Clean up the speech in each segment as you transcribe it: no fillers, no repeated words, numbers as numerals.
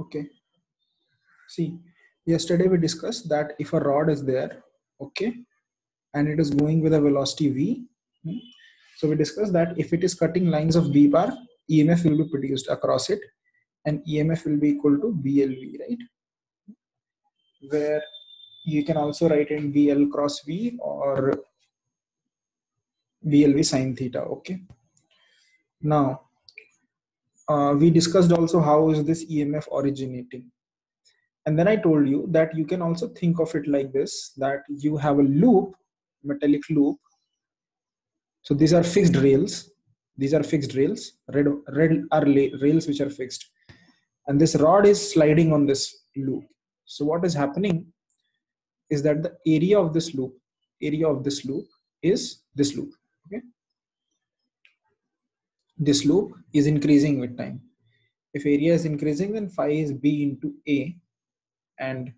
Okay. See, yesterday we discussed that if a rod is there, okay, and it is going with a velocity v, so we discussed that if it is cutting lines of b bar, EMF will be produced across it, and EMF will be equal to BLV, right? Where you can also write in BL cross V or BLV sine theta. Okay. Now, we discussed also how is this EMF originating. And then I told you that you can also think of it like this, that you have a loop, metallic loop. So these are fixed rails. These are fixed rails. Red are rails which are fixed. And this rod is sliding on this loop. So what is happening is that the area of this loop is this loop. Okay. This loop is increasing with time. If area is increasing, then phi is B into A and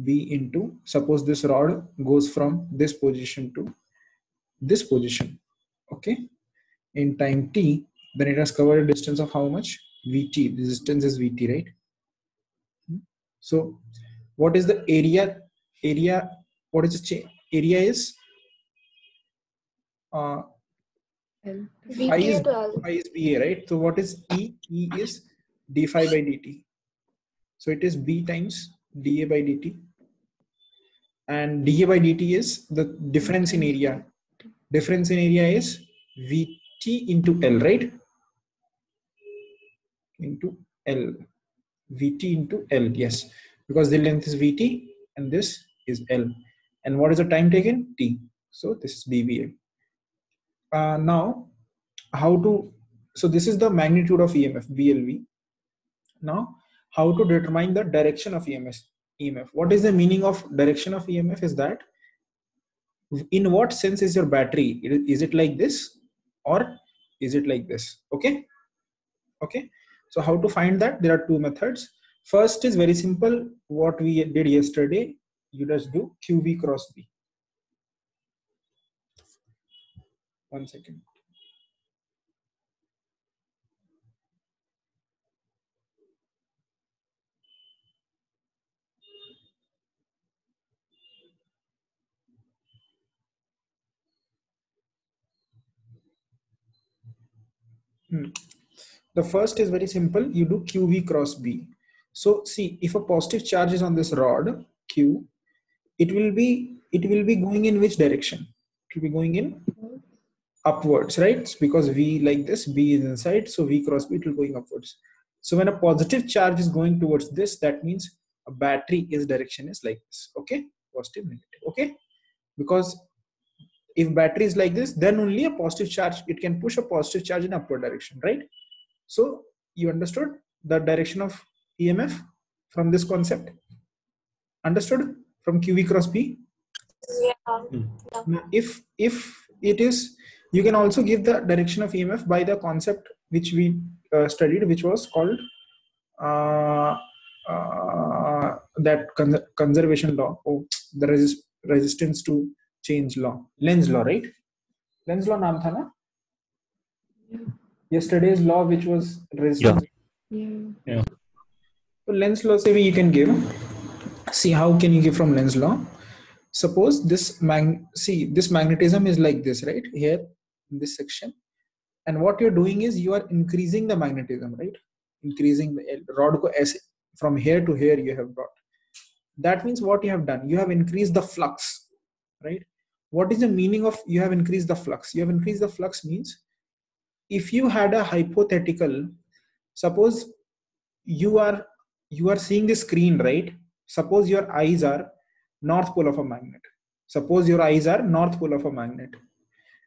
B into, suppose this rod goes from this position to this position, okay, in time t, then it has covered a distance of how much? Vt. The distance is Vt, right? So what is the area? What is the area is phi is Ba, right? So what is E? E is d phi by dt. So it is B times dA by dt. And dA by dt is the difference in area. Difference in area is Vt into L, right? Into L. Vt into L, yes. Because the length is Vt and this is L. And what is the time taken? T. So this is dVA. Now, so this is the magnitude of EMF, BLV. Now, how to determine the direction of EMF? What is the meaning of direction of EMF is that in what sense is your battery? Is it like this or is it like this? Okay. Okay. So how to find that? There are two methods. First is very simple. What we did yesterday, you just do QV cross B. 1 second. The first is very simple. You do QV cross B. So see, if a positive charge is on this rod Q, it will be going in which direction? It will be going in upwards, right? Because V like this, B is inside, so V cross B, it will going upwards. So when a positive charge is going towards this, that means a battery is direction is like this. Okay, positive, negative. Okay, because if battery is like this, then only a positive charge, it can push a positive charge in upward direction, right? So you understood the direction of EMF from this concept? Understood from QV cross B? Yeah. If it is, you can also give the direction of EMF by the concept which we studied, which was called that conservation law, or the resistance to change law, Lenz law, right? Lenz law naam tha na? Yesterday's law, which was resistance. Yeah. So Lenz law say you can give. See, how can you give from Lenz law? Suppose this this magnetism is like this, right? Here in this section, and what you're doing is you are increasing the magnetism, right? Increasing the rod ko aise, from here to here you have brought. That means what you have done, you have increased the flux, right? What is the meaning of you have increased the flux? You have increased the flux means, if you had a hypothetical, suppose you are seeing the screen, right? Suppose your eyes are north pole of a magnet. Suppose your eyes are north pole of a magnet,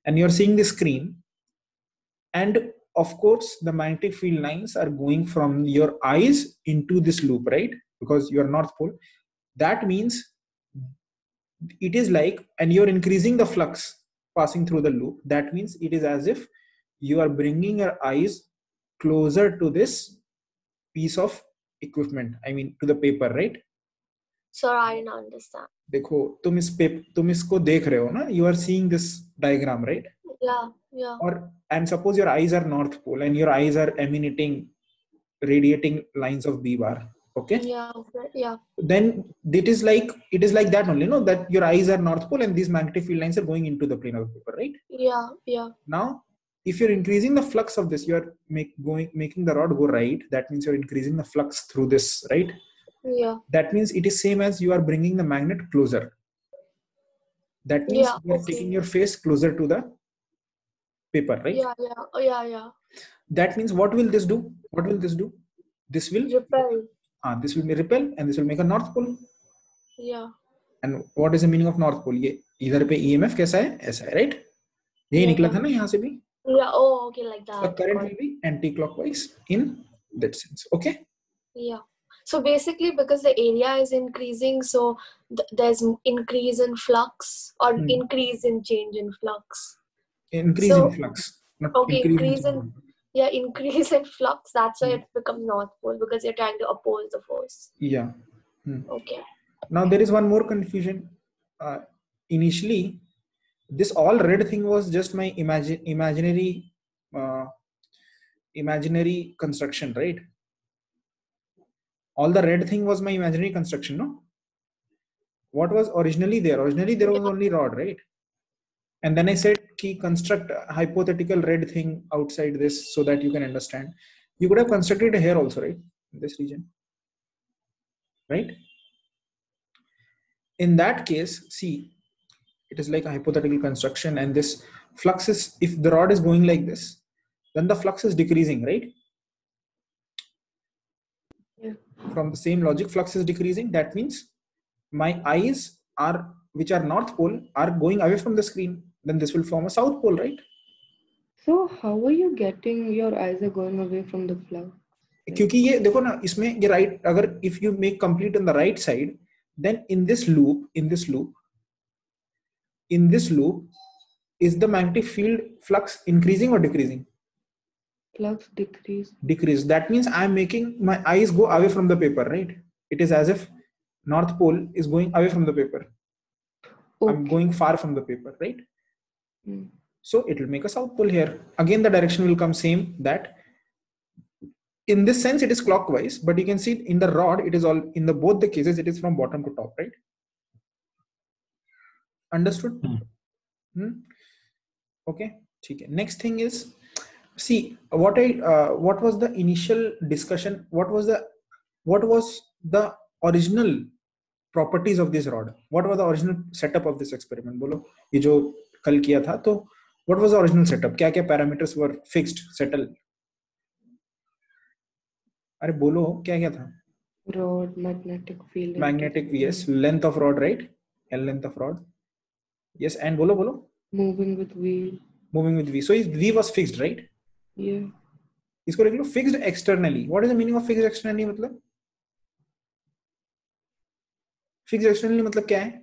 and you're seeing the screen, and of course the magnetic field lines are going from your eyes into this loop, right? Because you are north pole. That means it is like, and you're increasing the flux passing through the loop. That means it is as if you are bringing your eyes closer to this piece of equipment, I mean to the paper, right? Sir, I didn't understand. देखो, तुम इसको देख रहे हो ना, you are seeing this diagram, right? Yeah. Or, and suppose your eyes are north pole and your eyes are radiating lines of B bar. Okay. Yeah. Okay. Yeah. Then it is like that only, no? That your eyes are north pole and these magnetic field lines are going into the plane of the paper, right? Yeah. Yeah. Now, if you're increasing the flux of this, you're making the rod go right. That means you're increasing the flux through this, right? Yeah. That means it is same as you are bringing the magnet closer. That means Yeah. you're Okay. taking your face closer to the paper, right? Yeah. Yeah. Oh, yeah. Yeah. That means what will this do? What will this do? This will Repel. this will repel and this will make a north pole. Yeah. And what is the meaning of north pole? ये इधर पे EMF कैसा है? ऐसा है, right? यही निकला था ना यहाँ से भी? Yeah. Oh, okay, like that. The current will be anti-clockwise in that sense. Okay. Yeah. So basically, because the area is increasing, so there's increase in flux or increase in change in flux. Increase in flux, not okay, increase in increase in flux. That's why it becomes north pole, because you're trying to oppose the force. Yeah. Okay. Now there is one more confusion. Initially, this all red thing was just my imaginary construction, right? All the red thing was my imaginary construction, no? What was originally there? Originally there was only rod, right? And then I said, construct a hypothetical red thing outside this so that you can understand. You could have constructed a hair also, right? In this region, right? In that case, see, it is like a hypothetical construction, and this flux is, if the rod is going like this, then the flux is decreasing, right? Yeah. From the same logic, flux is decreasing. That means my eyes are, which are north pole, are going away from the screen. Then this will form a south pole, right? So how are you getting your eyes are going away from the flux? क्योंकि ये देखो ना, इसमें ये right, अगर if you make complete on the right side, then in this loop is the magnetic field flux increasing or decreasing? Flux decrease. Decrease. That means I'm making my eyes go away from the paper, right? It is as if north pole is going away from the paper. Okay. I'm going far from the paper, right? So it will make a south pole here. Again, the direction will come same, that in this sense it is clockwise, but you can see in the rod it is all, in the both the cases it is from bottom to top, right? Understood? Okay. Next thing is, see what was the initial discussion, what was the original properties of this rod, what was the original setup of this experiment? बोलो, ये जो कल किया था, तो what was the original setup? क्या क्या parameters were fixed, settled? अरे बोलो, क्या क्या था? Rod, magnetic field. Magnetic, yes. Length of rod, right? L length of rod. Yes, and बोलो. Moving with V. Moving with V. So V was fixed, right? Yeah. इसको लिख लो, fixed externally. What is the meaning of fixed externally? मतलब fixed externally मतलब क्या है?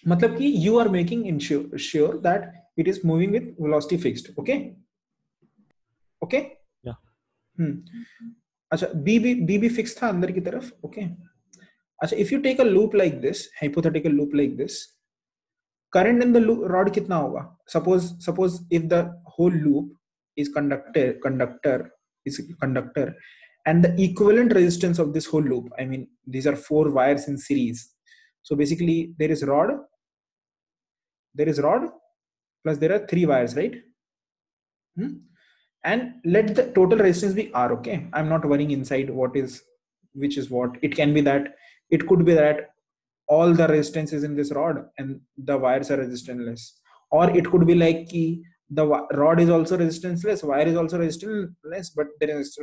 मतलब कि you are making sure that it is moving with velocity fixed. Okay? Okay? Yeah. अच्छा, B भी fixed था अंदर की तरफ. Okay? अच्छा, if you take a loop like this, hypothetical loop like this, current in the loop rod कितना होगा? Suppose if the whole loop is conductor and the equivalent resistance of this whole loop, I mean these are 4 wires in series, so basically there is rod plus there are 3 wires, right? And let the total resistance be R. Okay, I'm not worrying inside which is what. It can be that, it could be that all the resistance is in this rod and the wires are resistanceless, or it could be like the rod is also resistanceless, wire is also resistanceless, but there is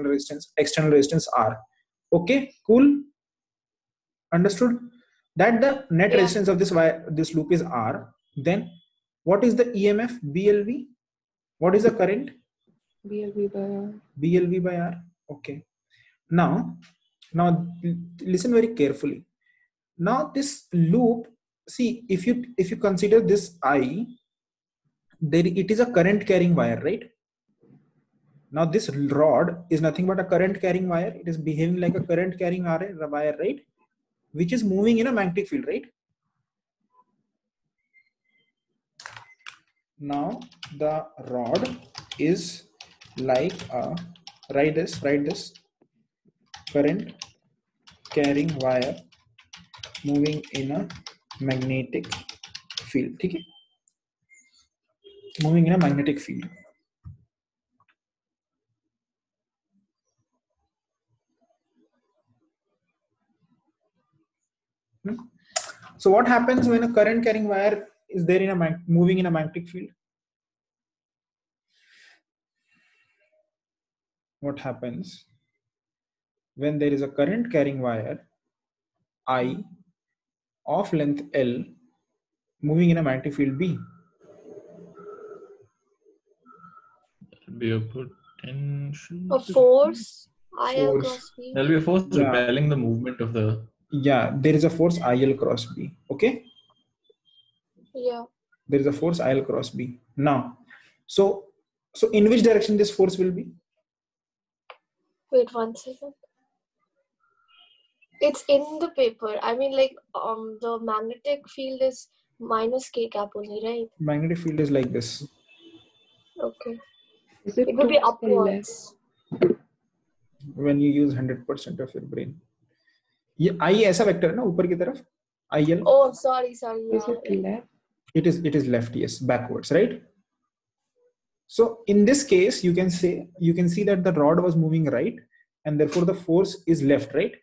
external resistance R. Okay, cool. Understood that the net resistance of this loop is R. Then what is the EMF? BLV. What is the current? BLV by R. BLV by R. Okay. Now listen very carefully. Now this loop, see, if you consider this I, there it is a current carrying wire, right? Now this rod is nothing but a current carrying wire. It is behaving like a current carrying wire, right? Which is moving in a magnetic field, right? Now the rod is like a write this current carrying wire moving in a magnetic field. ठीक है, moving in a magnetic field. So what happens when a current carrying wire is there in a moving in a magnetic field? What happens when there is a current carrying wire I of length L moving in a magnetic field B? Be a potential. A force IL cross B. There'll be a force repelling the movement of the. Yeah, there is a force IL cross B. Okay. Yeah. There is a force IL cross B. Now, so in which direction this force will be? Wait 1 second. It's in the paper. I mean, like, the magnetic field is minus K cap only, right? Magnetic field is like this. Okay. It will be upwards. When you use 100% of your brain. ये I ऐसा vector है ना ऊपर की तरफ IL. Oh, sorry. Is it left? It is left, yes, backwards, right? So in this case, you can see that the rod was moving right, and therefore the force is left, right?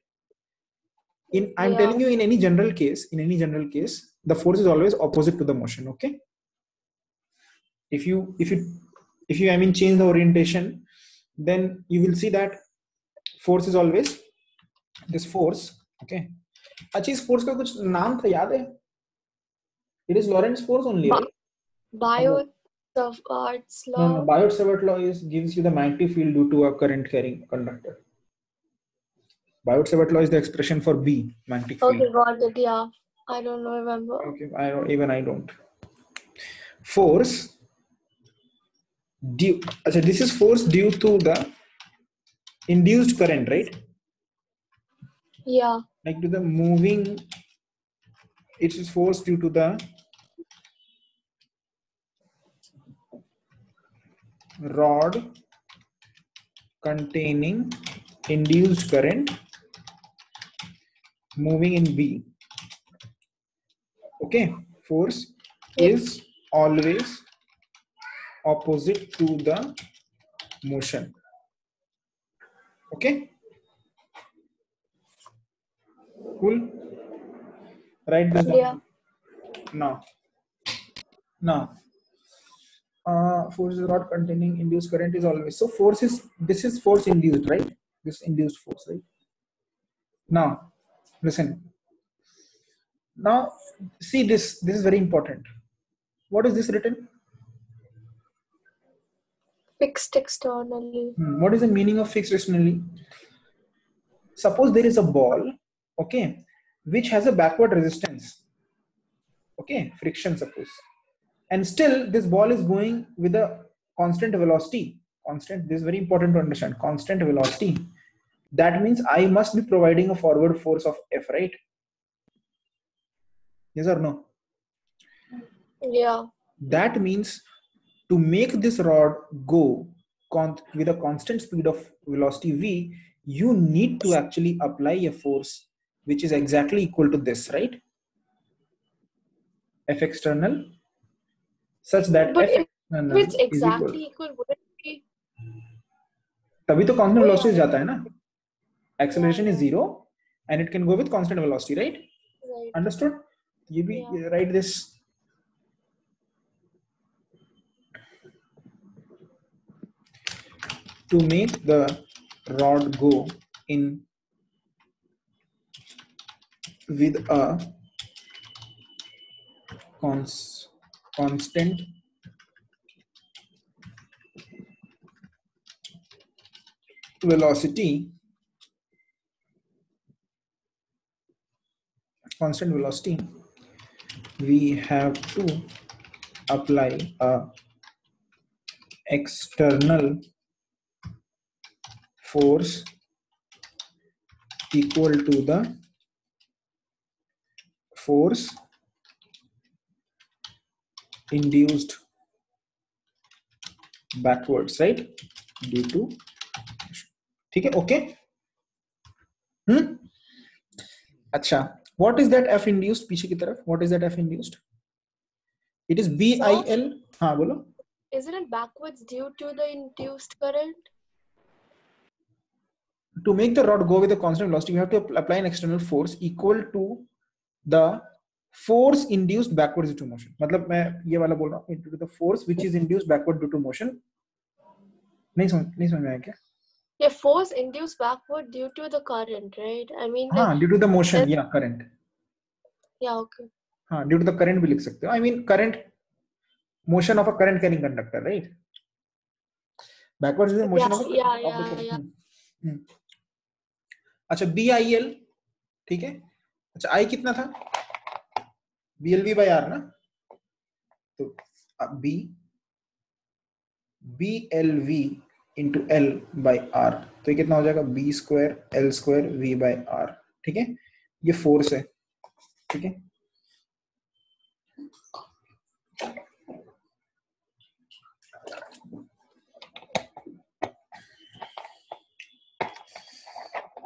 I'm telling you, in any general case, the force is always opposite to the motion. Okay. If you I mean change the orientation, then you will see that force is always this force. Okay. अच्छा इस force का कुछ नाम था याद है? It is Lorentz force only, right? Biot-Savart's law. No, Biot-Savart law gives you the magnetic field due to a current carrying conductor. Biot-Savart law is the expression for B, magnetic field. Okay, got it. Yeah, I don't remember. Okay, I don't. Force due. This is force due to the induced current, right? Yeah. Like to the moving. It is force due to the rod containing induced current moving in B. Okay, force is always opposite to the motion. Okay, cool. Write this down. Yeah. Now. Force is rod containing induced current is always. So this is force induced, right? This induced force, right? Now, listen. Now, see this. This is very important. What is this written? Fixed externally. What is the meaning of fixed externally? Suppose there is a ball, okay, which has a backward resistance. Okay, friction, suppose. And still this ball is going with a constant velocity. Constant, this is very important to understand. Constant velocity. That means I must be providing a forward force of F, right? Yes or no? Yeah. That means to make this rod go with a constant speed of velocity V, you need to actually apply a force which is exactly equal to this, right? F external. Such that but F if it's exactly equal, would it be? तभी तो constant velocity जाता है ना. Acceleration is 0 and it can go with constant velocity, right? Right. Understood? You write this. To make the rod go in with a constant velocity, we have to apply a external force equal to the force induced backwards, right? Due to motion. ठीक है, okay. अच्छा, what is that F induced, पीछे की तरफ, what is that F induced? It is BIL। हाँ बोलो। Isn't it backwards due to the induced current? To make the rod go with a constant velocity, you have to apply an external force equal to the force induced backwards due to motion. मतलब मैं ये वाला बोल रहा हूँ, into the force which is induced backward due to motion. नहीं समझ में आया क्या? Yeah, force induced backward due to the current, right? I mean, हाँ, like, due to the motion, yeah, current. yeah, okay. हाँ, due to the current भी लिख सकते हो. I mean, current, motion of a current carrying conductor, right? Backwards is the motion of the current. अच्छा, BIL, ठीक है। अच्छा, I कितना था? BLV/R ना, तो BLV into L/R, तो ये कितना हो जाएगा? B² L² V/R, ठीक है। ये फोर्स है, ठीक है।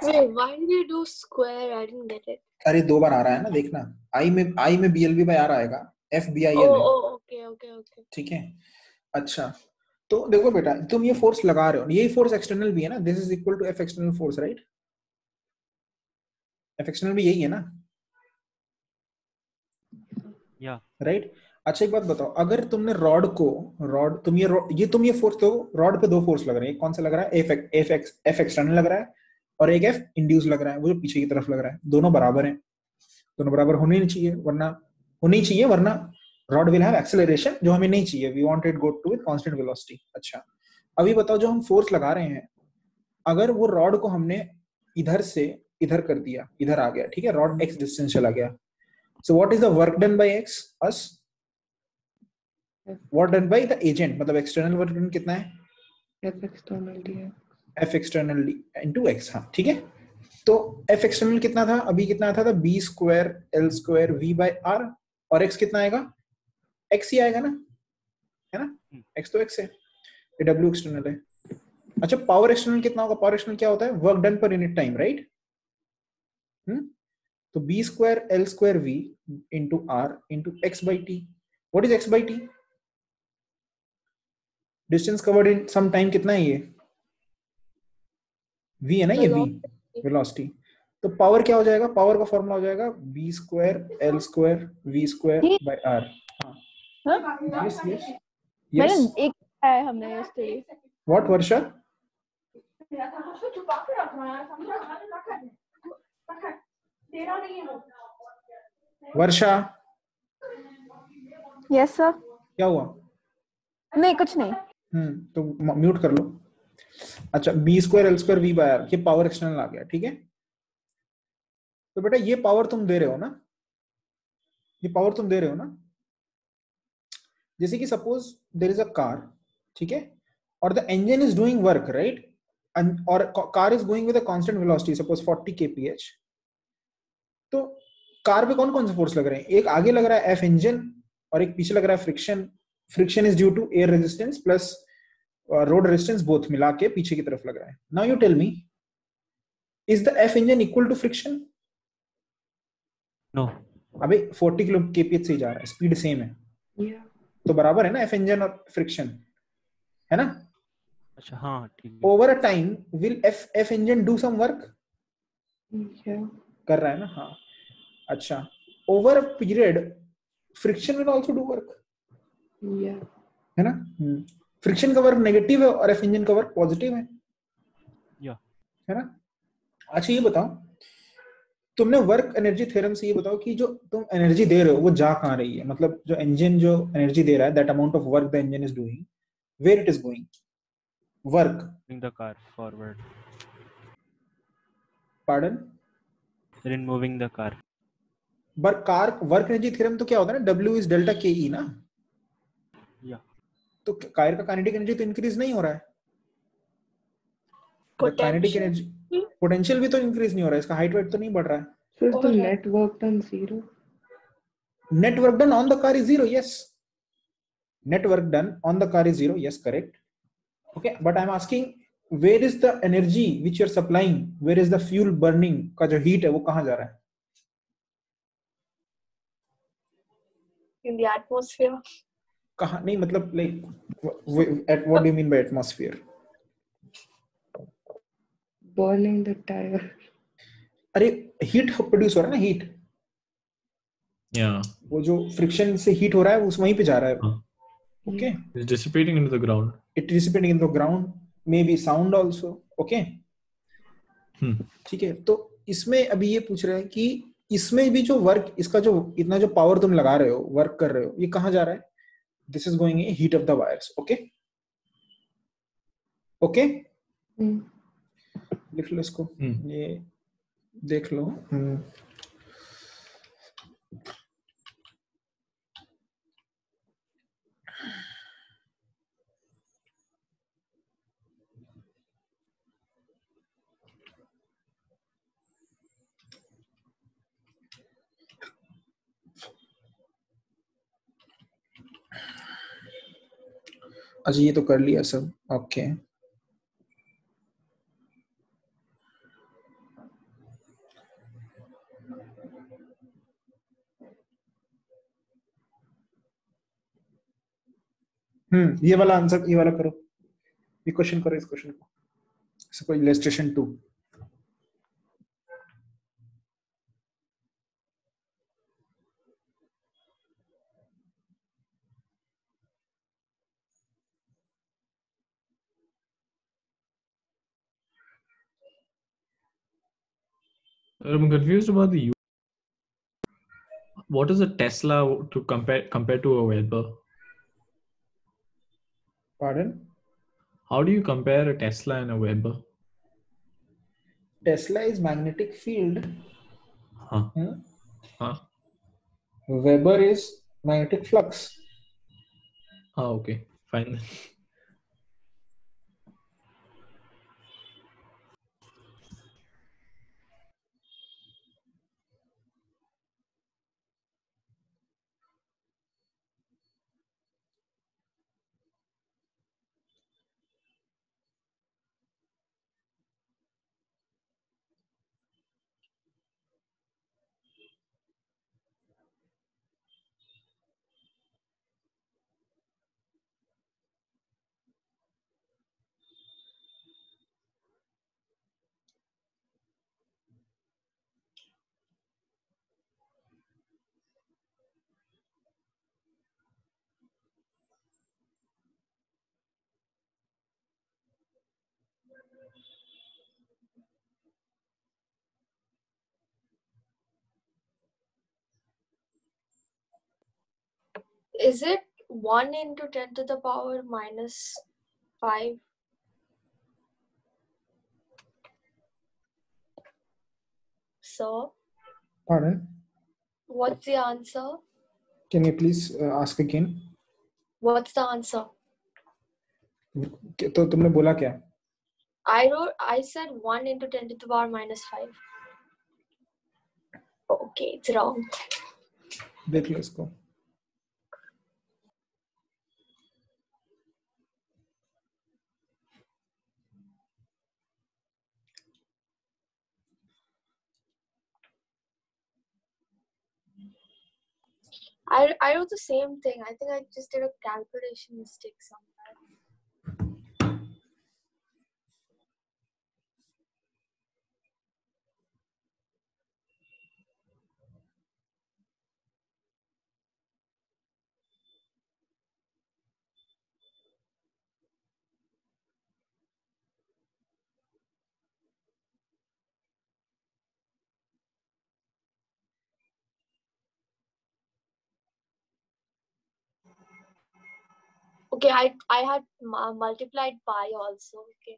Wait, why did you do square? I didn't get it. अरे 2 बार आ रहा है ना, देखना। I में BLV/R आएगा, FBIL है। Okay. ठीक है। अच्छा, तो देखो बेटा, तुम ये फोर्स लगा रहे हो, यही फोर्स एक्सटर्नल भी है ना, this is equal to F external force, right? F external भी यही है ना, या राइट? अच्छा, एक बात बताओ, अगर तुमने तुम ये फोर्स दो, रॉड पे 2 फोर्स लग रहे हैं, एक कौन सा लग रहा है? F एक्सटर्नल लग रहा है, और एक F इंड्यूस लग रहा है, वो जो पीछे की तरफ लग रहा है। दोनों बराबर हैं, दोनों बराबर होने चाहिए, वरना रॉड विल हैव एक्सेलरेशन, जो हमें नहीं चाहिए। We want it go to with constant velocity. अच्छा, अभी बताओ, जो हम फोर्स लगा रहे हैं, अगर वो रॉड को हमने इधर से इधर कर दिया, इधर आ गया, ठीक है, रॉड x डिस्टेंस चला गया, so what is the work done by x? Us what done by the agent, मतलब एक्सटर्नल वर्क डन कितना है? F external into x। हाँ, ठीक है। तो F एक्सटर्नल कितना था? अभी कितना था? B² L² V/R, और x कितना आएगा? x ही आएगा ना, है ना? x तो x है, ये W एक्सटर्नल है। अच्छा, पावर एक्सटर्नल कितना होगा? पावर एक्सटर्नल क्या होता है? Work done per unit time, right? तो B² L² V into R into x/t. What is x/t? Distance covered in some time कितना है ये? V है ना, ये V वेलोसिटी। तो पावर क्या हो जाएगा? पावर का फॉर्मूला हो जाएगा B² L² V²/R। मैंने एक है हमने yesterday. What, Varsha? Varsha, yes sir. क्या हुआ? नहीं, कुछ नहीं। तो म्यूट कर लो। अच्छा, B² L² V/R, ये पावर एक्सटर्नल आ गया, ठीक है। तो बेटा, ये पावर तुम दे रहे हो ना, जैसे कि suppose there is a car, ठीक है, और the engine is doing work, right, और car is going with a constant velocity, suppose 40 kph। तो कार पे कौन कौन से फोर्स लग रहे हैं? एक आगे लग रहा है F इंजन, और एक पीछे लग रहा है friction is due to air resistance plus road resistance, both मिला के पीछे की तरफ लग रहा है। Now you tell me, is the F engine equal to friction? No. अबे 40 kph से ही जा रहा है, स्पीड सेम है, तो बराबर है ना F इंजन और फ्रिक्शन, है ना? अच्छा, हाँ ठीक है। Over a time will F engine do some work? कर रहा है ना, हाँ। अच्छा, over a period friction will also do work, है ना? फ्रिक्शन का वर्क नेगेटिव है और F इंजन का वर्क पॉजिटिव है, है ना? अच्छा, ये बताओ, तुमने वर्क एनर्जी थ्योरम से ये बताओ कि जो तुम एनर्जी दे रहे हो वो जा कहाँ रही है? मतलब जो इंजन जो एनर्जी दे रहा है, that amount of work the engine is doing, where it is going? Work, moving the car forward. Pardon? In moving the car. पर कार वर्क एनर्जी थ्योरम तो क्या होता है ना, W इज डेल्टा KE ना। तो कार का kinetic energy तो इंक्रीज नहीं हो रहा है, काइनेटिक एनर्जी पोटेंशियल भी तो इंक्रीज नहीं हो रहा है, इसका हाइट वेट तो नहीं बढ़ रहा है। So is the net work done zero? Net work done on the car is zero, yes. Net work done on the car is zero, yes, correct. Okay, but I'm asking, where is the energy which you are supplying, where is the fuel burning का जो heat है वो कहाँ जा रहा है? In the atmosphere. कहाँ नहीं, मतलब like at what do you mean by atmosphere? Burning the tire. अरे हीट प्रोड्यूस हो रहा है ना, हीट, Yeah. वो जो फ्रिक्शन से हीट हो रहा है उस वहीं पे जा रहा है. Okay, It's dissipating into the ground. It is dissipating in the ground, may be sound also. Okay, ठीक है. तो इसमें अभी ये पूछ रहे हैं कि इसमें भी जो वर्क, इसका जो इतना जो पावर तुम लगा रहे हो, वर्क कर रहे हो, ये कहाँ जा रहा है? This is going in heat of the wires. Okay okay, लिख लो इसको. ये देख लो. अच्छा, ये तो कर लिया सब. ओके, ये वाला आंसर, ये वाला करो, ये क्वेश्चन करो, इस क्वेश्चन को. Suppose illustration 2. I'm confused about the. What is a Tesla to compare to a Weber? Pardon? How do you compare a Tesla and a Weber? Tesla is magnetic field. Huh? Weber is magnetic flux. Okay, fine. Is it 1 into 10 to the power minus 5? So, Pardon? what's the answer? Can you please ask again? What's the answer? तो तुमने बोला क्या? I said 1 into 10 to the power minus 5. Okay, it's wrong. देख लो इसको. I wrote the same thing. I think I just did a calculation mistake somewhere. Okay, I had multiplied pi also. Okay.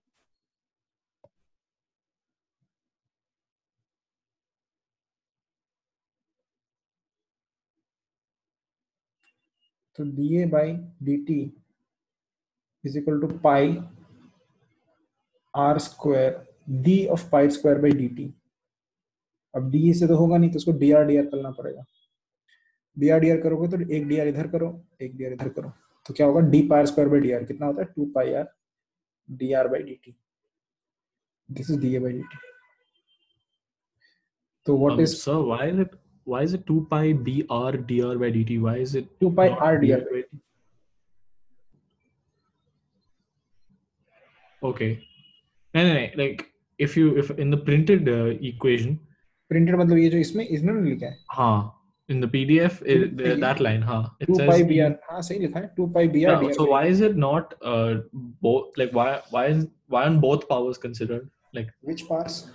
तो dA by dt is equal to pi r square d of pi square by dt. अब d से तो होगा नहीं, तो उसको dr करना पड़ेगा. dr करोगे तो एक dr इधर करो, एक dr इधर करो, तो क्या होगा? d pi r square by dr कितना होता है? 2 pi r dr by dt. This is dA by dt. So what is? So why is it 2 pi br dr by dt? Why is it 2 pi not r dr dr by dt? Okay. No, like if in the printed equation. Printed मतलब ये जो इसमें लिखा है. हाँ. In the PDF, that line, it 2 says pi br. हाँ सही लिखा है 2 pi br dr. So why is it not both? Like why aren't both powers considered? Like which powers?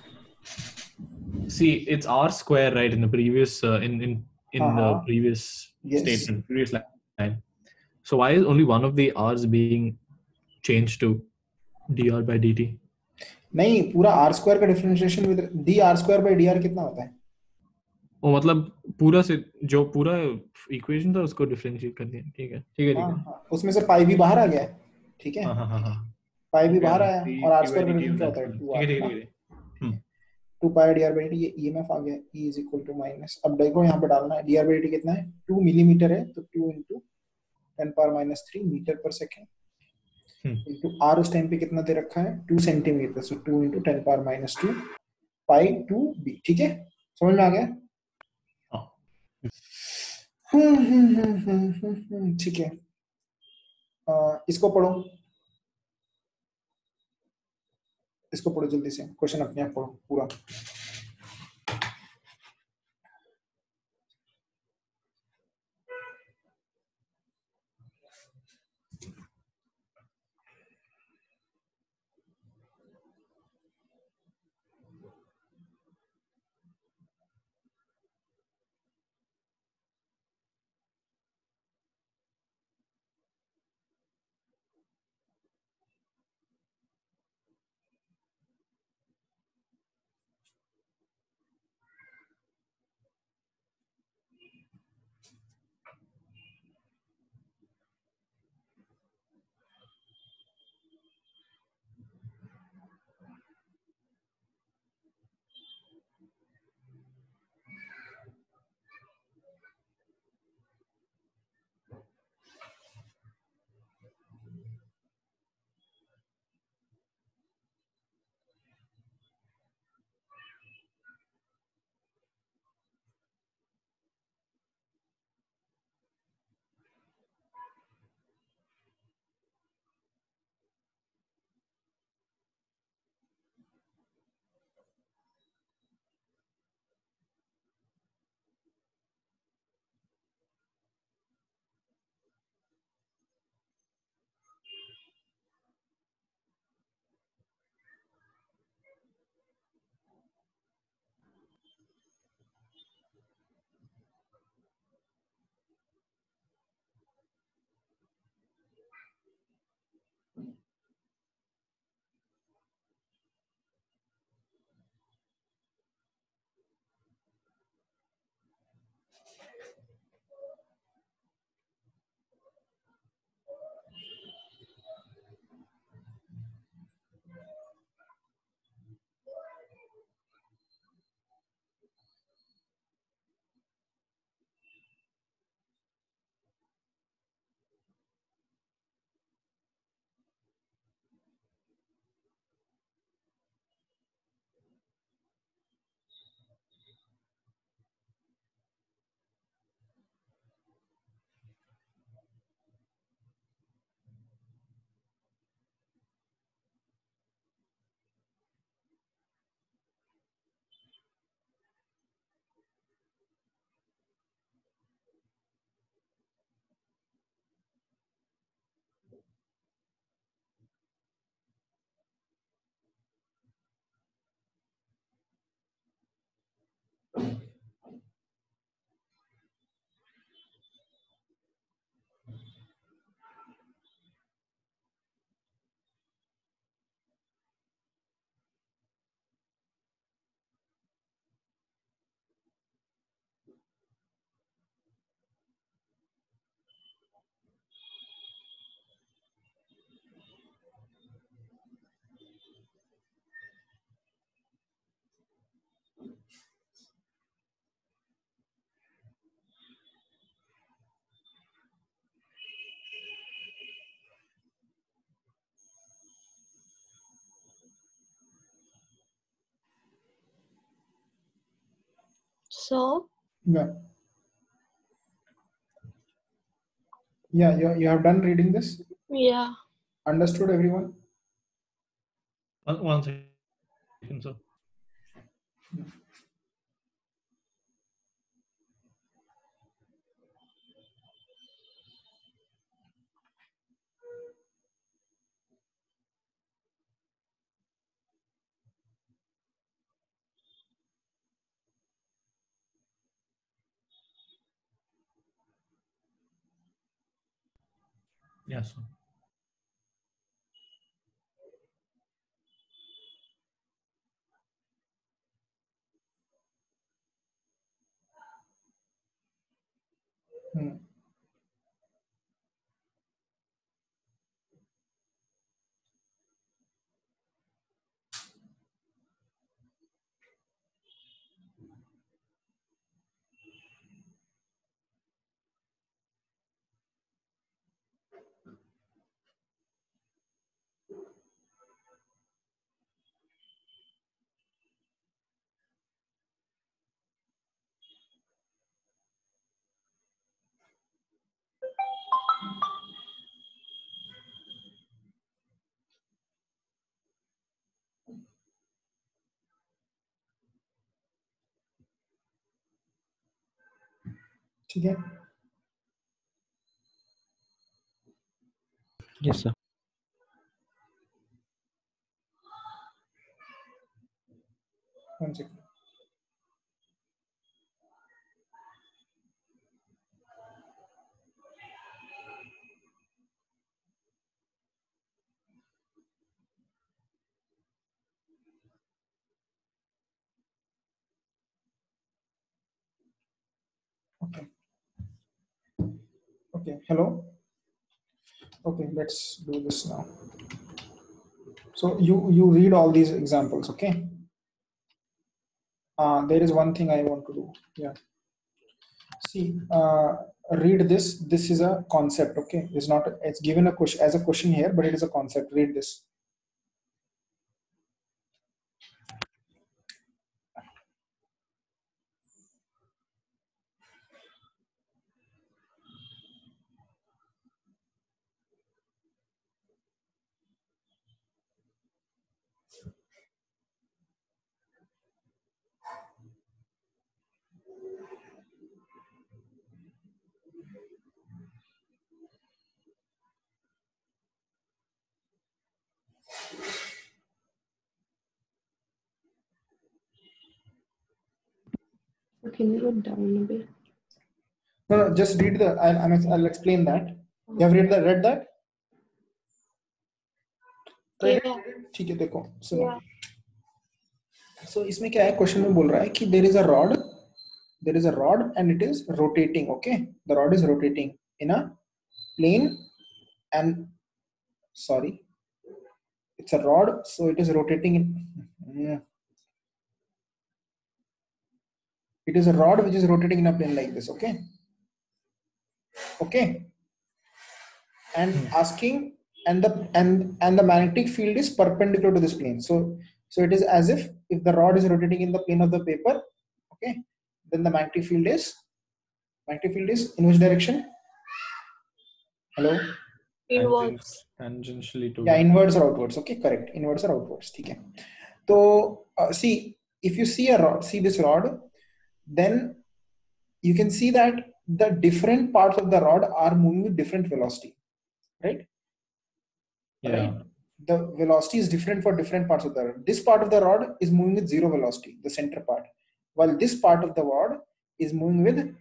See, it's r square, right? In the previous in the previous statement, previous line. So why is only one of the r's being changed to dr by dt? नहीं, पूरा r square का differentiation with dr square by dr कितना होता है? वो मतलब पूरा से जो पूरा इक्वेशन था उसको डिफरेंशिएट कर दिया. ठीक है. हाँ, उसमें से पाई भी बाहर आ गया है. ठीक है. हाँ. पाई भी बाहर आया और r square का डिफरेंस क्या होता है? 2r. 2 pi dr by dt, ये EMF आ गया. E is equal to minus. अब देखो यहाँ पे डालना है dr by dt कितना है? 2 मिलीमीटर है, तो 2 into 10 power minus 3 मीटर पर सेकेंड into r उस टाइम पे कितना दे रखा है? 2 सेंटीमीटर. सो 2 into 10 power minus 2 pi 2b. ठीक है, समझ में आ गया? ठीक है. इसको पढ़ो जल्दी से. क्वेश्चन अपने आप पढ़ो पूरा. So? Yeah. Yeah, you have done reading this? Yeah. Understood, everyone? One second, sir. Yes, sir. ठीक है? Yes, sir. One second. Okay, hello. Okay, let's do this now. So you read all these examples, okay? There is one thing I want to do. Yeah. See, read this. This is a concept, okay? It's not. It's given a question as a question here, but it is a concept. Read this. Can you go down a bit? No, just read the. I'll explain that. You have read that? ठीक है देखो सुनो. So इसमें क्या है, question में बोल रहा है कि there is a rod and it is rotating, okay? The rod is rotating in a plane and sorry, it's a rod, so it is rotating in it is a rod which is rotating in a plane like this, okay? And asking, and the magnetic field is perpendicular to this plane, so it is as if the rod is rotating in the plane of the paper, okay? Then the magnetic field is in which direction? Hello? Inwards. Tangentially to. Yeah, inwards or outwards. Okay, correct. Inwards or outwards. Okay. So see, if you see a rod, see this rod, then you can see that the different parts of the rod are moving with different velocity, right? Yeah. Right. The velocity is different for different parts of the rod. This part of the rod is moving with zero velocity, the center part, while this part of the rod is moving with.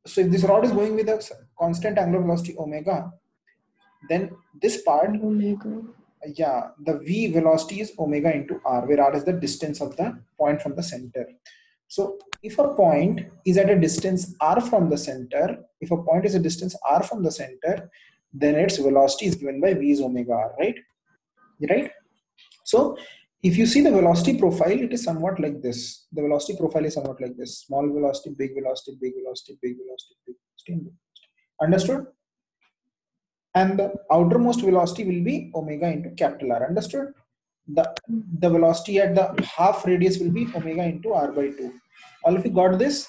So if this rod is going with a constant angular velocity omega, then this part, omega. Yeah, the v velocity is omega into r, where r is the distance of the point from the center. So if a point is at a distance r from the center, if a point is a distance r from the center, then its velocity is given by v is omega r, right? Right? So if you see the velocity profile, it is somewhat like this. The velocity profile is somewhat like this: small velocity, big velocity, big velocity, big velocity, big velocity, and big velocity. Understood? And the outermost velocity will be omega into capital R. Understood? the velocity at the half radius will be omega into r by 2. All of you got this?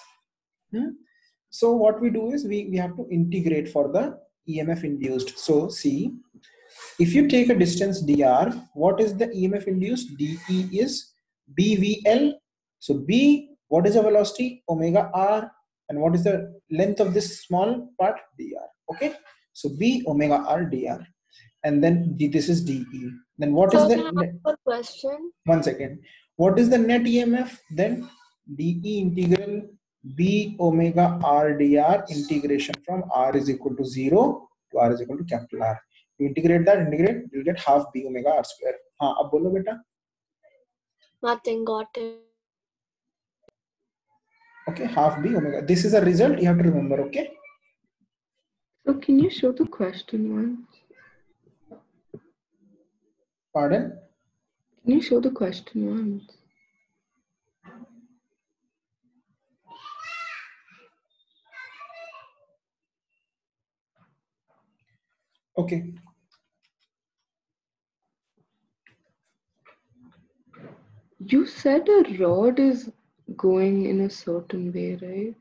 So what we do is we have to integrate for the EMF induced. So see, if you take a distance dr, what is the EMF induced? dE is bvl. So b, what is the velocity? Omega r. And what is the length of this small part? dr. Okay, so b omega r dr, and then this is dE. Then what is the question? 1 second. What is the net EMF? Then dE integral b omega r dr integration from r is equal to 0 to r is equal to capital R. You integrate, you'll get half b omega r square. हाँ, अब बोलो बेटा. Nothing, got it. Okay, half b omega. This is a result you have to remember. Okay. So can you show the question once? Pardon? Can you show the question once? Okay. You said a rod is going in a certain way, right?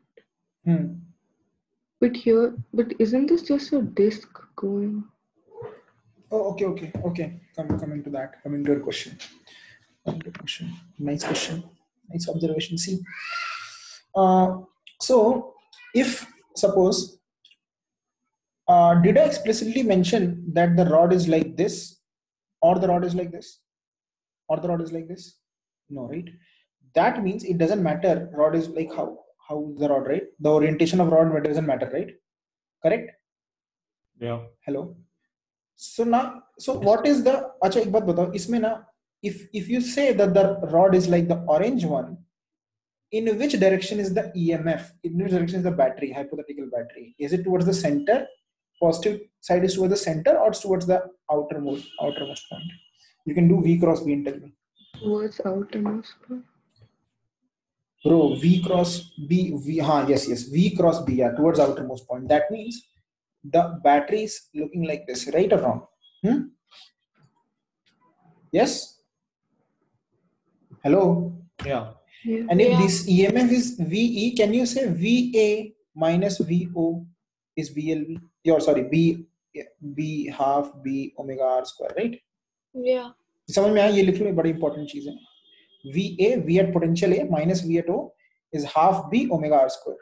But isn't this just a disc going? Oh, okay. Coming to that. Coming to your question. Nice question. Nice observation. See. So if suppose, did I explicitly mention that the rod is like this, or the rod is like this, or the rod is like this? No, right? That means it doesn't matter. Rod is like how the rod, right? The orientation of rod doesn't matter, right? Correct? Yeah. Hello. So now, what is the? Acha, ek baat batao. Isme na, if you say that the rod is like the orange one, in which direction is the EMF? In which direction is the battery, hypothetical battery? Is it towards the center? Positive side is towards the center, or towards the outermost point? You can do V cross B and tell me. Towards outermost point. Bro, V cross B, yes, V cross B, yeah, towards outermost point. That means the battery is looking like this, right or wrong? Yes? Hello? Yeah. And if this EMF is VE, can you say VA minus VO is BLV? B half B omega R square, right? Yeah. समझ में आया? ये लिखने में बड़ी important चीज है. VA, V at potential A minus V at O is half B omega R square.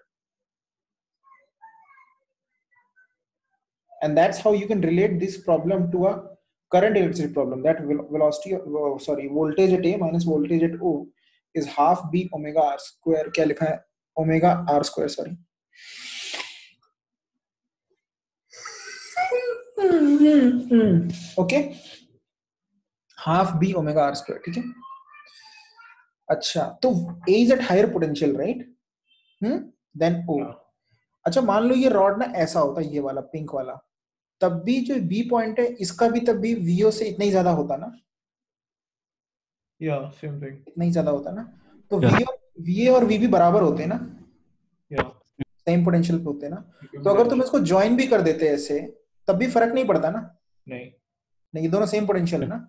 And that's how you can relate this problem to a current electricity problem. That voltage at A minus voltage at O is half B omega R square. क्या लिखा है? Omega R square, sorry. Okay. Half B omega R square, ठीक है? अच्छा, तो A is at higher potential, right? Then O. अच्छा, मान लो ये रॉड ना ऐसा होता है, ये वाला पिंक वाला, तब भी जो B पॉइंट है इसका भी तब भी VO से इतना ही ज्यादा होता ना? Yeah, same thing. इतना ही ज्यादा होता ना? तो VA और VB बराबर होते हैं ना? Yeah. सेम पोटेंशियल पे होते हैं ना? तो अगर तुम इसको ज्वाइन भी कर देते ऐसे, तब भी फर्क नहीं पड़ता ना? नहीं, दोनों सेम पोटेंशियल है ना?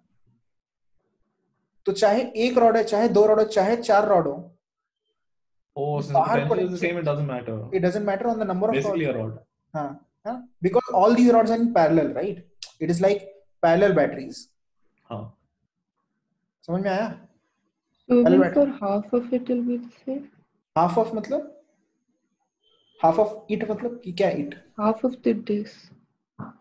तो चाहे एक रॉड है, चाहे दो रॉड हो, चाहे चार रॉड हो. Oh, since the potential is the same, it doesn't matter. It doesn't matter on the number of basically rods. A rod. Because all these rods are in parallel, right? It is like parallel batteries. समझ में आया? So for half of it will be the same. Half of मतलब? Half of it मतलब कि क्या it? Half of the disc.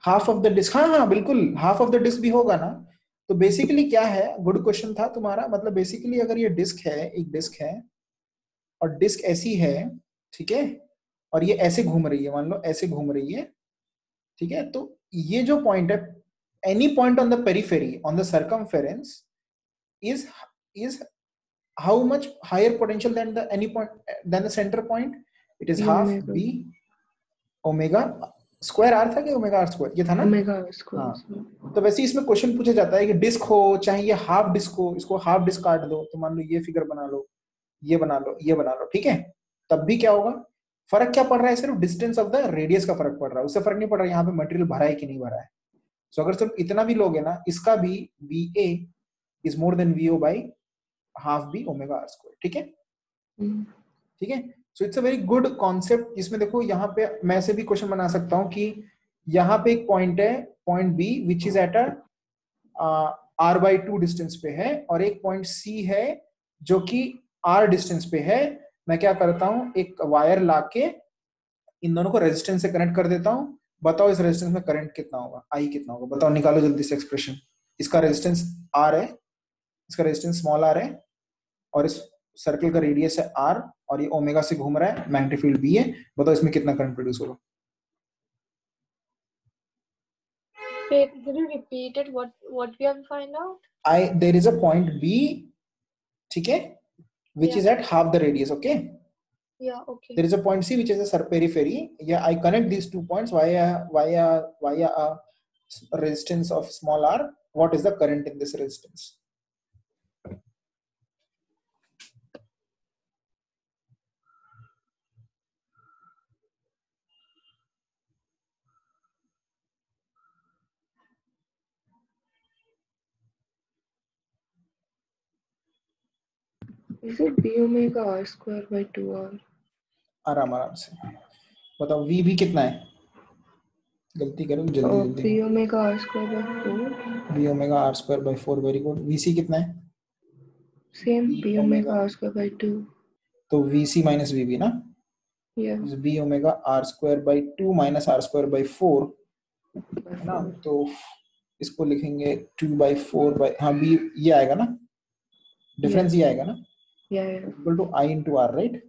Half of the disc. हाँ बिल्कुल. Half of the disc भी होगा ना? तो बेसिकली क्या है? गुड क्वेश्चन था तुम्हारा. मतलब बेसिकली अगर ये डिस्क है, एक डिस्क है और डिस्क ऐसी है, ठीक है, और ये ऐसे घूम रही है, मान लो ऐसे घूम रही है, ठीक है, तो ये जो पॉइंट है, any point on the periphery on the circumference is how much higher potential than the center point? It is half B omega square R था कि omega R square? ये था ना? Omega R square. तो वैसे इसमें question पूछा जाता है कि डिस्क हो चाहे ये हाफ डिस्क हो, इसको हाफ डिस्क काट दो, तो मान लो ये फिगर बना लो, ये बना लो, ये बना लो, ठीक है, तब भी क्या होगा? फर्क क्या पड़ रहा है? सिर्फ डिस्टेंस ऑफ द रेडियस का फर्क पड़ रहा है, उससे फर्क नहीं पड़ रहा है यहाँ पे मटेरियल भरा है कि नहीं भरा है. सो अगर तुम इतना भी लोगे ना, इसका भी VA is more than VO by half B omega R square. ठीक है? ठीक है? So it's a very good concept. इसमें देखो यहाँ पे मैं ऐसे भी क्वेश्चन बना सकता हूँ कि यहाँ पे एक पॉइंट है, point B which is at a R/2 distance पे है, और एक पॉइंट C है जो कि R डिस्टेंस पे है. मैं क्या करता हूँ, एक वायर लाके इन दोनों को रेजिस्टेंस से कनेक्ट कर देता हूँ. बताओ इस रेजिस्टेंस में करंट कितना होगा, I कितना होगा, बताओ, निकालो जल्दी से एक्सप्रेशन. इसका रेजिस्टेंस R है, इसका रेजिस्टेंस स्मॉल r है, और इस सर्कल का रेडियस है r, और ये ओमेगा से घूम रहा है, मैग्नेटिक फील्ड B है. बताओ इसमें कितना करंट प्रोड्यूस होगा. Wait, did you repeat it? What we have to find out? There is a point B, ठीक है, which is at half the radius. Okay. Yeah. Okay. There is a point C which is a periphery. Yeah, I connect these 2 points via a resistance of small r. What is the current in this resistance? Is it B omega R square by 2R? आराम से बताओ. V भी कितना है, गलती करो जल्दी. B omega R square by 4. B omega R square by 4. Very good. VC कितना है? Same, B omega R square by 2. तो VC minus VB ना? Yeah. B omega R square by 2 minus R square by 4 है ना. तो इसको लिखेंगे 2 by 4 by, हाँ B ये आएगा ना, डिफरेंस ये आएगा ना. Yeah. Equal to I into R, right?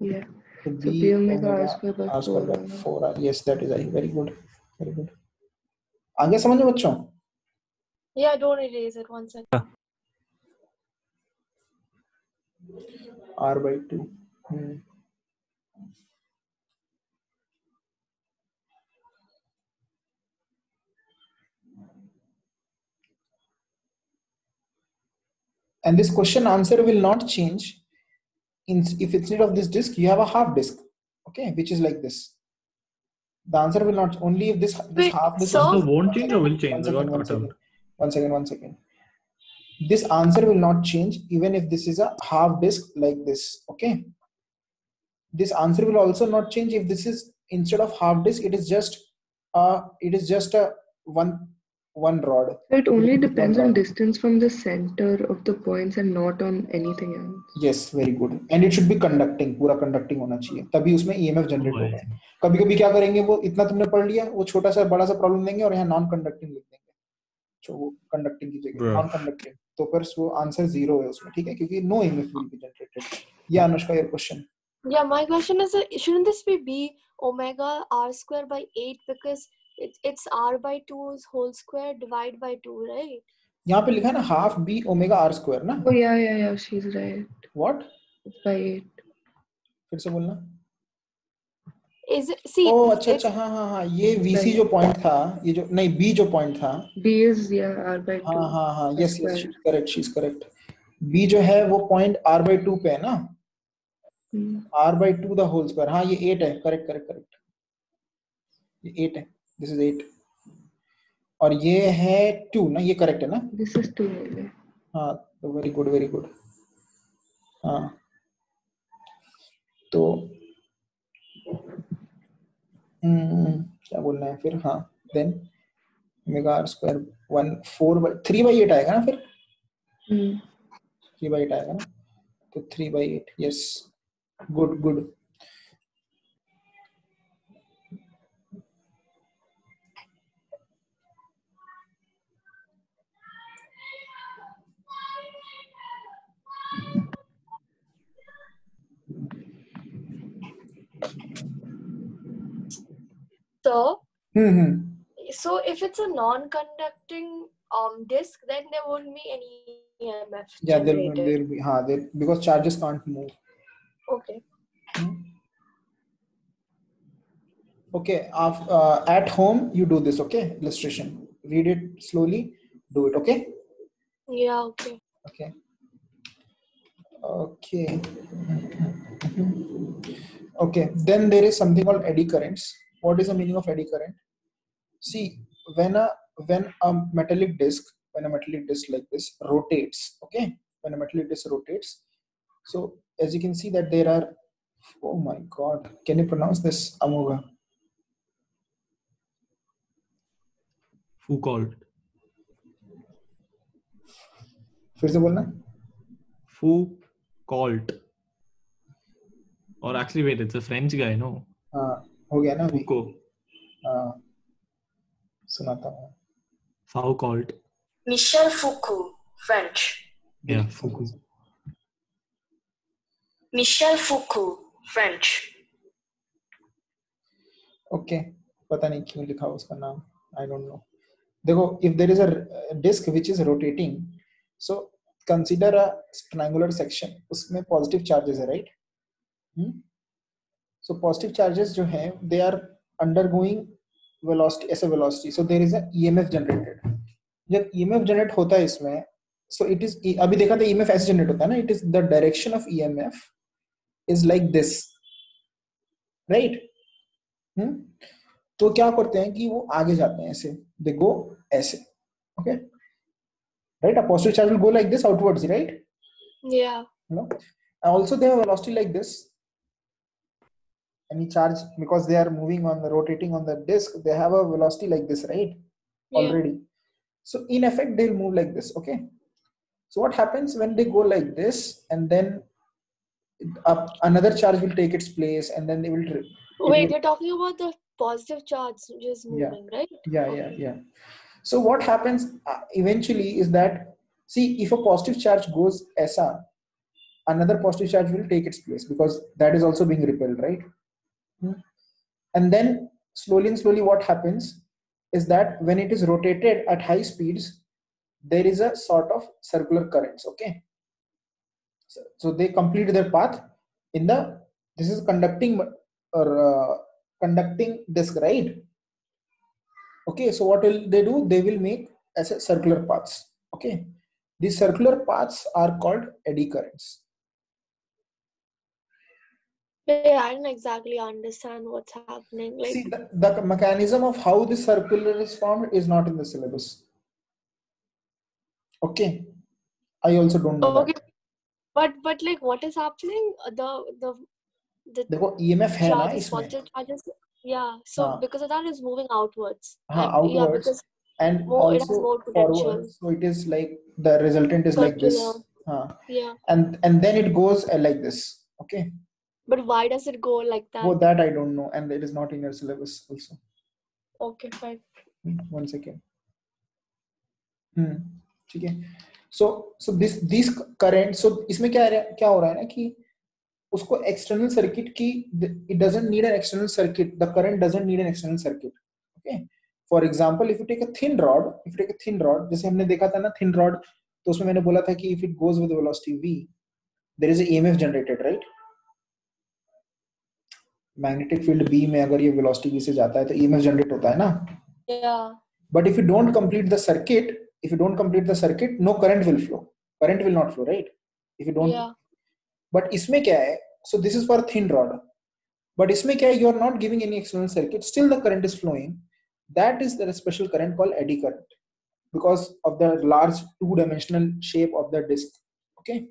Yeah. So B omega R square by 4R. Yes, that is I. Very good. Very good. आगे समझ में बच्चों? Yeah, don't erase it. 1 second. R by 2. And this question answer will not change. If instead of this disk you have a half disk, okay, which is like this, the answer will not, only if this half disk. So won't change or will change? One second. This answer will not change even if this is a half disk like this. Okay, this answer will also not change if this is, instead of half disk, it is just a one rod. So it only depends on distance from the center of the points and not on anything else. Yes, very good. And it should be conducting, पूरा conducting होना चाहिए, तभी उसमें EMF generate होगा. कभी-कभी क्या करेंगे, वो इतना तुमने पढ़ लिया, वो छोटा सा बड़ा सा प्रॉब्लम देंगे और यहाँ नॉन कंडक्टिंग लिख देंगे, जो कंडक्टिंग की जगह नॉन कंडक्टिंग, तो फिर वो आंसर 0 है उसमें. ठीक है, क्योंकि no EMF will be generated. Yeah, Anushka, your question. Yeah, my question is, shouldn't this be B omega R square by 8, because it's R by 2 whole square divide by 2, right? यहाँ पे लिखा है ना half B omega R square ना? Oh yeah, she's right. What? It's by 8. फिर से बोलना. Is it, see? Oh, अच्छा, हाँ, ये VC जो पॉइंट था, ये जो नहीं B जो पॉइंट था. B is R by 2. हाँ, yes, she's correct. B जो है वो पॉइंट R by 2 पे है ना? R by 2 the whole square. हाँ, ये 8 है. Correct. ये 8 है. This is 8. और ये है 2 ना, ये करेक्ट है ना? This is 2. हाँ, तो very good. हाँ, तो क्या बोलना है फिर? हाँ, then omega R square 3 by 8 आएगा ना फिर? 3 by 8 आएगा ना? तो 3 by 8. Yes, good. So if it's a non-conducting disk, then there won't be any EMF. Yeah, there will be. Because charges can't move. Okay. Okay. At home, you do this. Okay, illustration. Read it slowly. Do it. Okay. Yeah. Okay. Okay. Then there is something called eddy currents. What is the meaning of eddy current? See, when a metallic disc when a metallic disk like this rotates, okay, when a metallic disk rotates, so as you can see that there are, oh my god, can you pronounce this, Amoga? Foucault. फिर से बोलना. Foucault. Or actually, wait, it's a French guy, no? हो गया ना. Foucault. सुनाता हूँ. Foucault. Michel Foucault, French. Yeah, Foucault. Michel Foucault, French. Okay, पता नहीं क्यों लिखा उसका नाम. I don't know. देखो, if there is a disk which is rotating, so consider a triangular section. उसमें positive charges है, right? So positive charges जो हैं, they are undergoing velocity, ऐसे velocity. So there is a EMF generated. जब EMF generate होता है इसमें, so it is, अभी देखा था EMF ऐसे generate होता है ना, it is the direction of EMF is like this, right? तो क्या करते हैं कि वो आगे जाते हैं ऐसे, they go ऐसे, okay? Right? A positive charge will go like this outwards, right? Yeah. No? Also they have velocity like this. Any charge, because they are moving on the rotating on the disk, they have a velocity like this, right? Already. Yeah. So in effect, they'll move like this, okay? So what happens when they go like this, and then another charge will take its place, and then they will. Wait, you're talking about the positive charge just moving, right? Yeah. So what happens eventually is that, see, if a positive charge goes aisa, another positive charge will take its place because that is also being repelled, right? And then slowly what happens is that when it is rotated at high speeds, there is a sort of circular currents, okay? So they complete their path in the, this is conducting or conducting disk, right? Okay, so what will they do? They will make as a circular paths, okay? These circular paths are called eddy currents. Yeah, I don't exactly understand what's happening. Like, see, the mechanism of how the circular is formed is not in the syllabus. Okay, I also don't know that. But like, what is happening? The देखो EMF है ना इसमें. Yeah, so because of that is moving outwards. Outwards. Yeah, because and more, also it has more potential. Forward. So it is like the resultant is circular. Like this. Yeah. And then it goes like this. Okay. But why does it go like that? Oh, that I don't know, and it is not in your syllabus also. Okay, fine. 1 second. Okay. So this current. So इसमें क्या हो रहा है ना कि उसको external circuit की, it doesn't need an external circuit. The current doesn't need an external circuit. Okay. For example, if you take a thin rod, जैसे हमने देखा था ना thin rod, तो उसमें मैंने बोला था कि if it goes with velocity v, there is a EMF generated, right? Magnetic field B में अगर ये velocity v से जाता है तो EMF generate होता है ना? Yeah. But if you don't complete the circuit, no current will flow. Current will not flow, right? If you don't. Yeah. But इसमें क्या है? So this is for thin rod. But इसमें क्या है? You are not giving any external circuit. Still the current is flowing. That is the special current called eddy current, because of the large two-dimensional shape of the disk. Okay,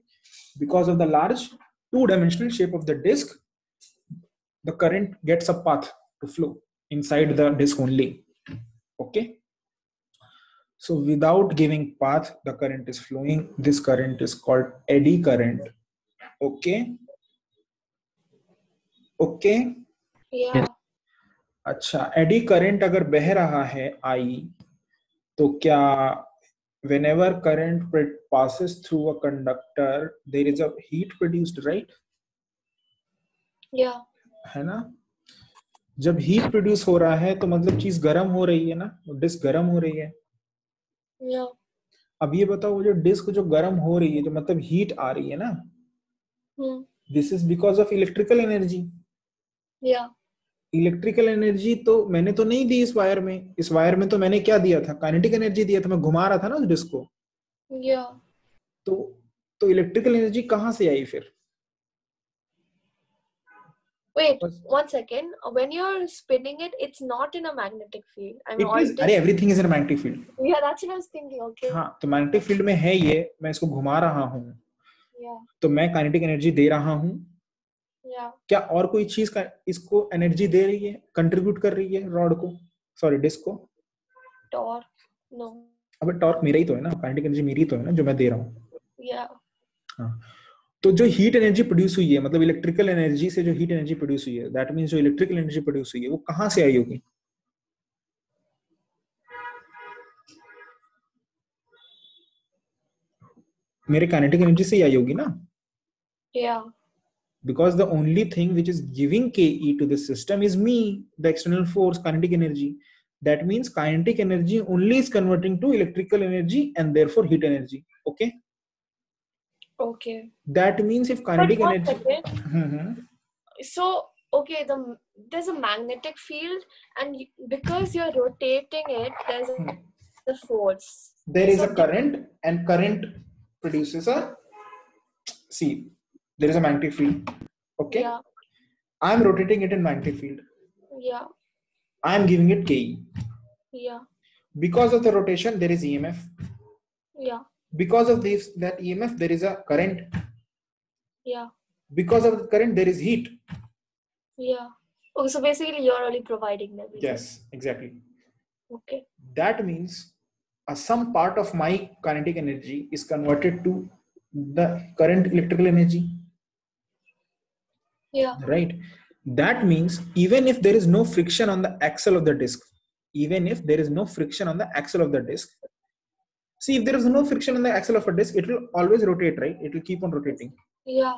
because of the large two-dimensional shape of the disk, the current gets a path to flow inside the disk only. Okay, so without giving path, the current is flowing. This current is called eddy current. Okay. Yeah. अच्छा, eddy current अगर बह रहा है I, तो क्या whenever current passes through a conductor, there is a heat produced, right? Yeah. है ना? जब heat produce हो रहा है तो मतलब चीज गर्म हो रही है ना, डिस्क गर्म हो रही है. Yeah. अब ये बताओ, वो जो डिस्क जो गर्म हो रही है, जो मतलब हीट आ रही है ना, this is because of electrical energy. Yeah. Electrical energy तो मैंने तो नहीं दी इस वायर में तो मैंने क्या दिया था? काइनेटिक एनर्जी दिया था, मैं घुमा रहा था ना उस डिस्क को. तो इलेक्ट्रिकल एनर्जी कहां से आई फिर? Wait, 1 second. When you're spinning it, it's not in a magnetic field. I mean, it is. अरे everything is in a magnetic field. Yeah, that's what I was thinking. Okay. हाँ, तो magnetic field में है ये. मैं इसको घुमा रहा हूँ. Yeah. तो मैं kinetic energy दे रहा हूँ. Yeah. क्या और कोई चीज का इसको एनर्जी दे रही है, कंट्रीब्यूट कर रही है रॉड को, सॉरी डिस्क को? टॉर्क? नो. अब टॉर्क मेरा ही तो है ना, काइनेटिक एनर्जी मेरी तो है ना जो मैं दे रहा हूँ. हाँ. तो जो हीट एनर्जी प्रोड्यूस हुई है, मतलब इलेक्ट्रिकल एनर्जी से जो हीट एनर्जी प्रोड्यूस हुई है, दैट मींस जो इलेक्ट्रिकल एनर्जी प्रोड्यूस हुई है वो कहां से आई होगी? मेरे काइनेटिक एनर्जी से ही आई होगी ना? या. Because the only thing which is giving Ke to the system is me, the external force, kinetic energy. That means kinetic energy only is converting to electrical energy and therefore heat energy. Okay? Okay. That means if kinetic energy... So, okay, there's a magnetic field and because you're rotating it, there's a force. There is a current and current produces a... See, there is a magnetic field. Okay. Yeah. I am rotating it in magnetic field. Yeah. I am giving it Ke. Yeah. Because of the rotation, there is EMF. Yeah. Because of that EMF, there is a current. Yeah. Because of the current, there is heat. Yeah. Okay, so basically, you're only providing them. Yes, exactly. Okay. That means some part of my kinetic energy is converted to the current electrical energy. Yeah. Right. That means even if there is no friction on the axle of the disc, even if there is no friction on the axle of the disc, see, if there is no friction on the axle of a disc, it will always rotate, right? It will keep on rotating. Yeah.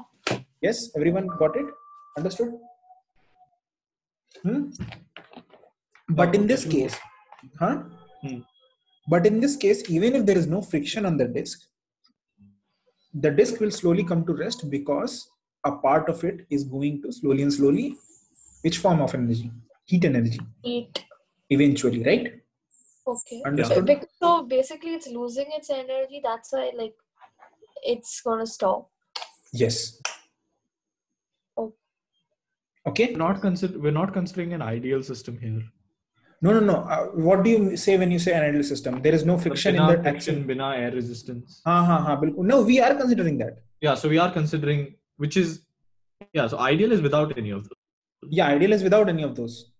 Yes, everyone got it? Understood? But in this case, but in this case, even if there is no friction on the disc will slowly come to rest because a part of it is going to slowly and slowly, which form of energy? Heat energy. Heat. Eventually, right? Okay. Understood? So basically it's losing its energy. That's why like it's going to stop. Yes. Oh. Okay. We're not considering an ideal system here. No. What do you say when you say an ideal system? There is no friction in the axle. Bina air resistance. No, we are considering that. Yeah, so we are considering, which is, so ideal is without any of those. Yeah, ideal is without any of those.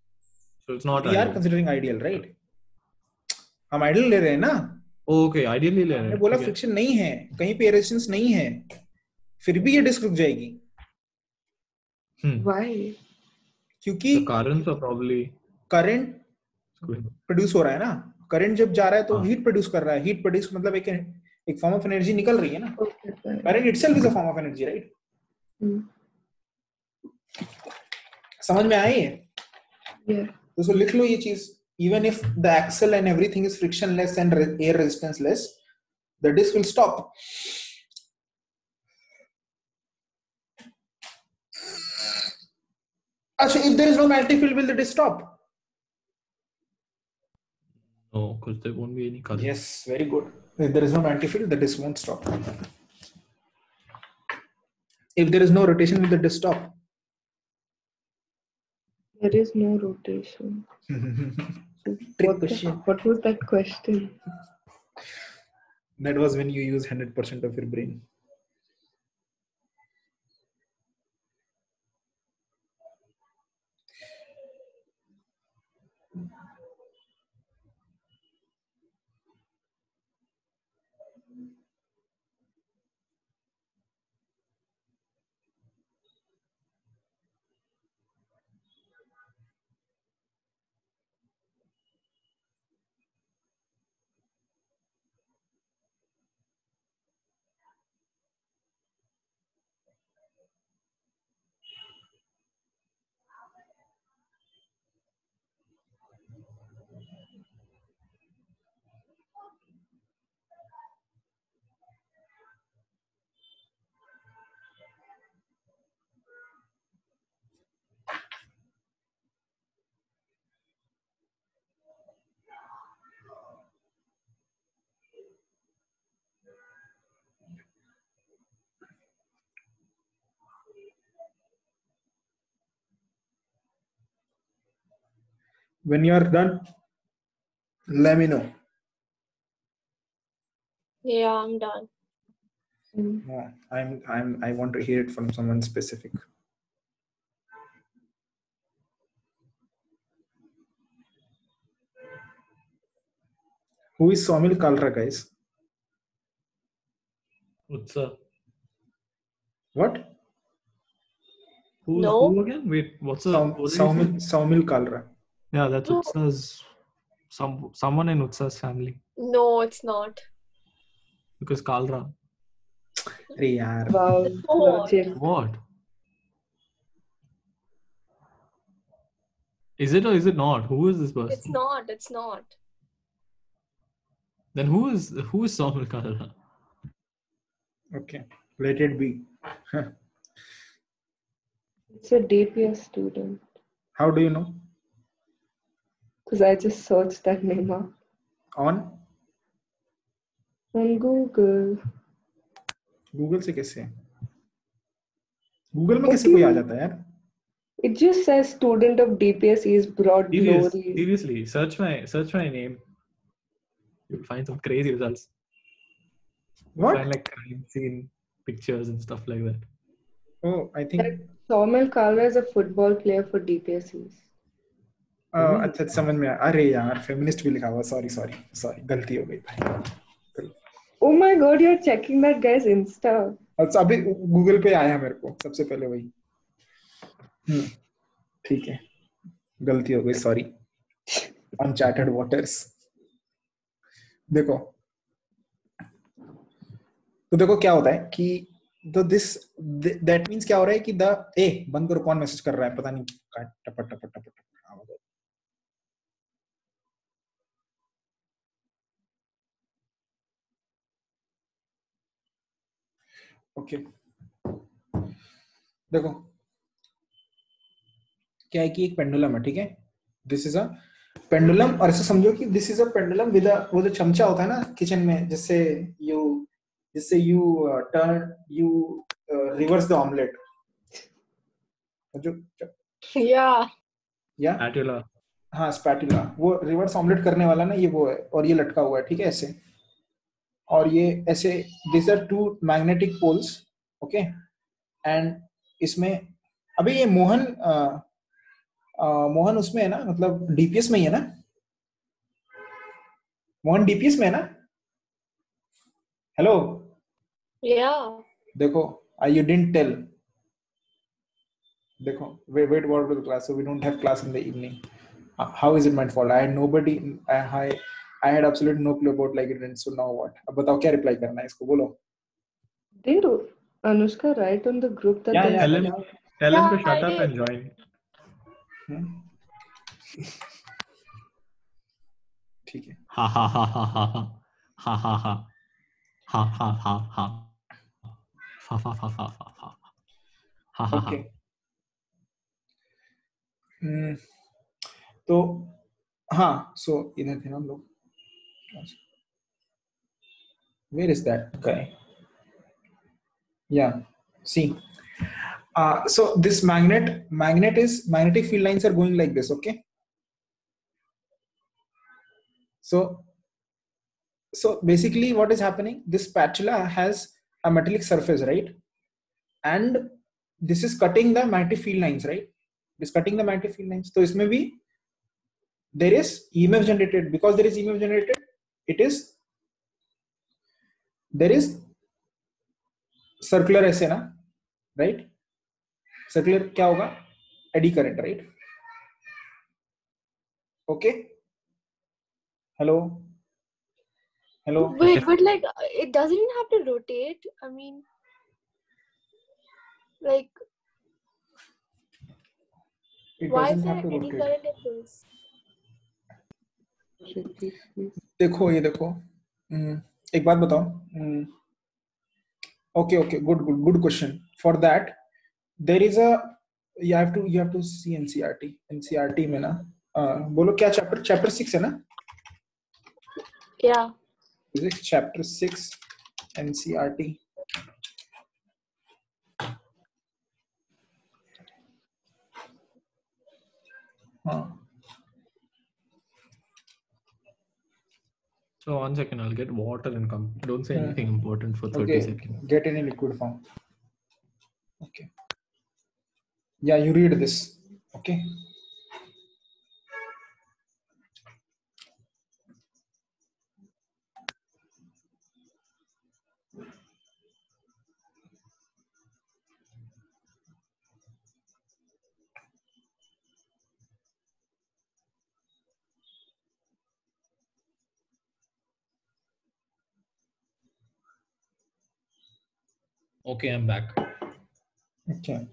So it's not we ideal. are considering ideal, right? हम ideal ले रहे हैं ना? Okay, ideal ले रहे हैं. मैंने बोला friction नहीं है, कहीं पे resistance नहीं है, फिर भी ये डिस्क रुक जाएगी. Why? क्योंकि the currents are probably current produce हो रहा है ना. current जब जा रहा है तो heat produce कर रहा है. heat produce मतलब एक form of energy निकल रही है ना. current itself is a form of energy, right? समझ में आई है? Yeah. तो लिख लो ये चीज. Even if the axle and everything is frictionless and air resistance less, the disc will stop. Actually, if there is no magnetic field, will the disc stop? No, because there won't be any current. Yes, very good. If there is no magnetic field, the disc won't stop. If there is no rotation, will the disc stop? There is no rotation. Trick question. What was that question? That was when you use 100% of your brain. When you are done, let me know. Yeah, I'm done. No, I want to hear it from someone specific. Who is Saumil Kalra, guys? Utsa. What? Who again? Wait, what's the Saumil Kalra? Yeah, that's Utsa's someone in Utsa's family. No, it's not. Because Kalra. Wow, logic. What? Is it or is it not? Who is this person? It's not. It's not. Then who is Saumil Kalra? Okay, let it be. It's a DPS student. How do you know? Because I just searched that name up. On Google. Google से कैसे? Google में कैसे कोई आ जाता है यार? It just says student of DPS is broad glory. Seriously, search my name. You'll find some crazy results. What? Find like crime scene pictures and stuff like that. Oh, I think Saumil Kalra is a football player for DPSEs. अच्छा समझ में आया. अरे यार feminist भी लिखा हुआ. Sorry गलती हो गई भाई. Oh my god, you're checking that guy's Insta. अच्छा अभी Google पे आया मेरे को सबसे पहले वही. ठीक है, गलती हो गई. Sorry. Uncharted waters. देखो क्या होता है कि that means क्या हो रहा है कि बंद करो, कौन मैसेज कर रहा है पता नहीं. टप ओके. देखो क्या है कि एक पेंडुलम है, ठीक है. दिस इज अ पेंडुलम, और ऐसे समझो कि this is a pendulum with वो जो चमचा होता है ना किचन में, जिससे U turn you reverse the omelette. जो स्पैटुला. हाँ स्पैटुला, वो रिवर्स ऑमलेट करने वाला ना, ये वो है, और ये लटका हुआ है, ठीक है ऐसे. और ये ऐसे this are two magnetic poles. Okay. And इसमें अभी ये मोहन उसमें है ना, मतलब डीपीएस में ही है ना. मोहन डीपीएस में है ना. हेलो. देखो यू डिडंट टेल. देखो wait what was the class, so we don't have class in the evening. How is it my fault? I had nobody. I had absolutely no clue about like it. So now what? अब बताओ क्या reply करना है इसको, बोलो. Did Anushka write on the group that tell him to shut up and join. ठीक है. Ha ha ha ha ha ha ha ha ha ha ha ha ha ha ha ha ha ha ha. Okay. तो हाँ, so इधर थे ना हम लोग. Where is that guy? Yeah, see. So this magnetic field lines are going like this. Okay. So basically what is happening, this spatula has a metallic surface, right? And this is cutting the magnetic field lines, right? It is cutting the magnetic field lines. So इसमें भी there is EMF generated. Because there is EMF generated, there is circular ऐसे ना, right? Circular क्या होगा? Eddy current, right? Okay. Hello. Wait, but like it doesn't even have to rotate. I mean, like, why is there any current in this? देखो ये देखो, एक बात बताओ. Okay, good question. For that there is a you have to see NCRT में ना. बोलो क्या chapter 6 है ना? Yeah. Physics chapter 6 NCRT. So 1 second, I'll get water and come. Don't say anything important for 30 seconds. Get in a liquid form. Okay. Yeah, you read this. Okay. Okay, I'm back. Okay.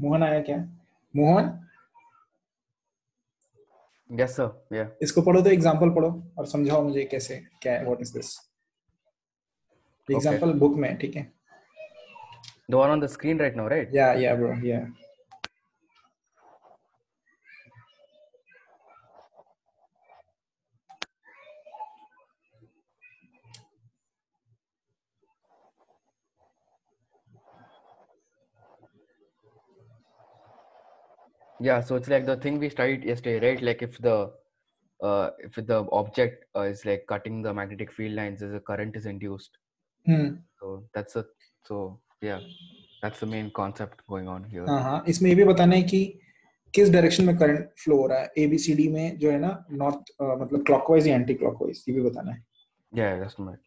Mohan आया क्या? Mohan? Yes sir. Yeah. इसको पढ़ो तो example पढ़ो और समझाओ मुझे कैसे क्या है, what is this example book में, ठीक है? The one on the screen right now, right? Yeah bro, yeah. Yeah, so it's like the thing we studied yesterday, right? Like if the object is like cutting the magnetic field lines, as a current is induced. So that's the main concept going on here. हाँ, इसमें ये भी बताना है कि किस direction में current flow हो रहा है ABCD में, जो है ना, नॉर्थ मतलब क्लॉकवाइज या एंटी क्लॉकवाइज, ये भी बताना है. Yeah, that's right.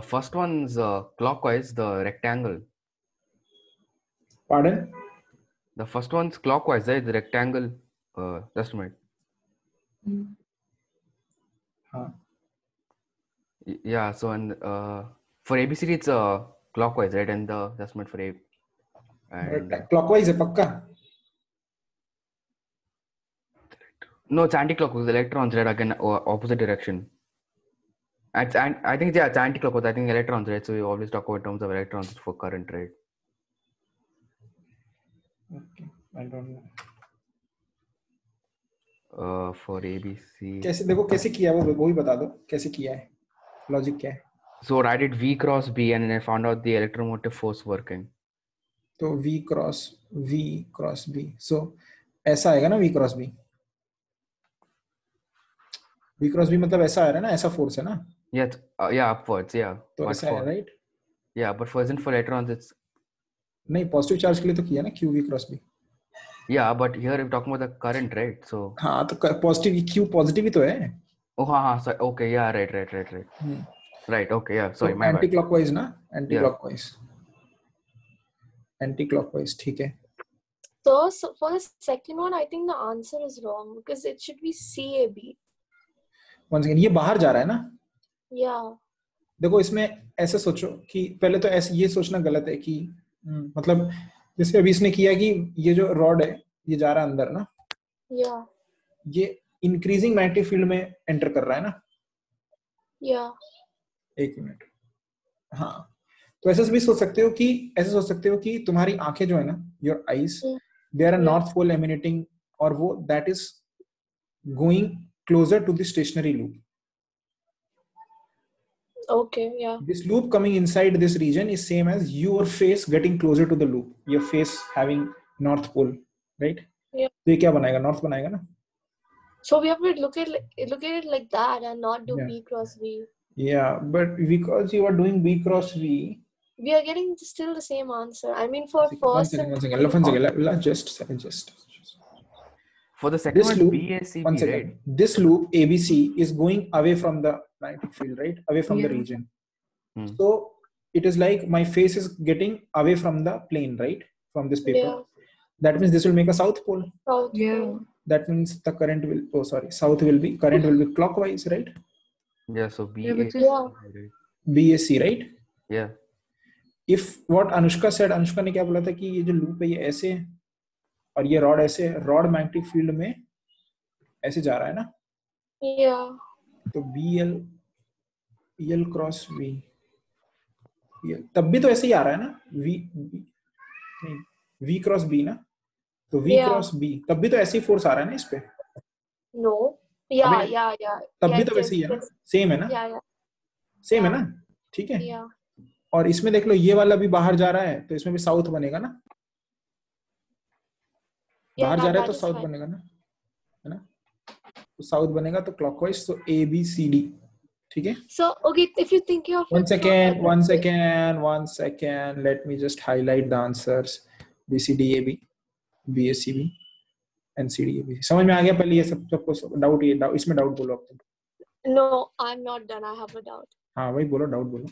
First one's clockwise, the rectangle. Pardon? The first one's clockwise, right? The rectangle. Just a minute. Yeah. So and for ABCD it's clockwise, right? And the just a minute for A. And clockwise है पक्का? No, it's anti-clockwise. The electrons, right? Again, opposite direction. I think it's anti-clockwise. I think electrons, right? So we always talk about in terms of electrons for current, right? Okay, I don't know. For ABC. कैसे देखो कैसे किया वो ही बता दो कैसे किया है, लॉजिक क्या है? So I did V cross B and then I found out the electromotive force working. तो V cross B. So ऐसा आएगा ना V cross B. V cross B मतलब ऐसा आ रहा है ना, ऐसा फोर्स है ना? Yeah, upwards, yeah. तो ऐसा है, right? Yeah, but for electrons it's नहीं, पॉजिटिव चार्ज के लिए तो किया ना QV cross B. Yeah, but here we're talking about the current, right? So हाँ, तो पॉजिटिव Q पॉजिटिव ही तो है. Oh, हाँ, so, okay, yeah, right. Right, okay, yeah, sorry, my bad. Anti-clockwise ना, anti-clockwise, ठीक है. So for the second one, I think the answer is wrong because it should be CAB. Once again, ये बाहर जा रहा है ना? Yeah. देखो इसमें ऐसे सोचो कि पहले तो ऐसे ये सोचना गलत है कि मतलब जैसे अभी इसने किया कि ये जो रॉड है ये जा रहा है अंदर ना? Yeah. ये इंक्रीजिंग मैग्नेटिक फील्ड में एंटर कर रहा है ना? Yeah. एक मिनट. हाँ, तो ऐसे भी सोच सकते हो कि तुम्हारी आंखें जो है ना, your eyes, they are a north pole emanating, और वो that is going closer to the stationary loop. Okay, yeah. This loop coming inside this region is same as your face getting closer to the loop. Your face having north pole, right? Yeah. तो ये क्या बनाएगा? North बनाएगा ना? So we have to look at it like that and not do B cross V. Yeah, but because you are doing B cross V, we are getting still the same answer. I mean, for first one second. Just for the second one, BACB, right? This loop ABC is going away from the magnetic field, right? Away from the region. So it is like my face is getting away from the plane, right? From this paper. Yeah. That means this will make a south pole. South pole. That means the current will, south will be, current will be clockwise, right? Yeah, so BAC, right? Yeah. If what Anushka said, Anushka ने क्या बोला था कि ये जो loop है ये ऐसे और ये रॉड ऐसे, रॉड मैग्नेटिक फील्ड में ऐसे जा रहा है ना? Yeah. तो BL क्रॉस V, तब भी तो ऐसे ही आ रहा है ना? V क्रॉस B ना? तो V क्रॉस B तब भी तो ऐसे ही फोर्स आ रहा है ना इस पे? No. Yeah. तब भी तो वैसे ही है ना? सेम है ना? सेम है ना? ठीक है? Yeah. और इसमें देख लो ये वाला भी बाहर जा रहा है तो इसमें भी साउथ बनेगा ना? बाहर जा रहा है तो साउथ बनेगा ना, है ना? तो साउथ बनेगा तो क्लॉकवाइज, तो ABCD, ठीक है? So okay, if you think of one second, let me just highlight the answers. BCDAB, BACB and CDAB. समझ में आ गया पहले ये सबको डाउट, ये इसमें डाउट बोलो अब तुम. No, I'm not done. I have a doubt. हाँ वही बोलो, डाउट बोलो.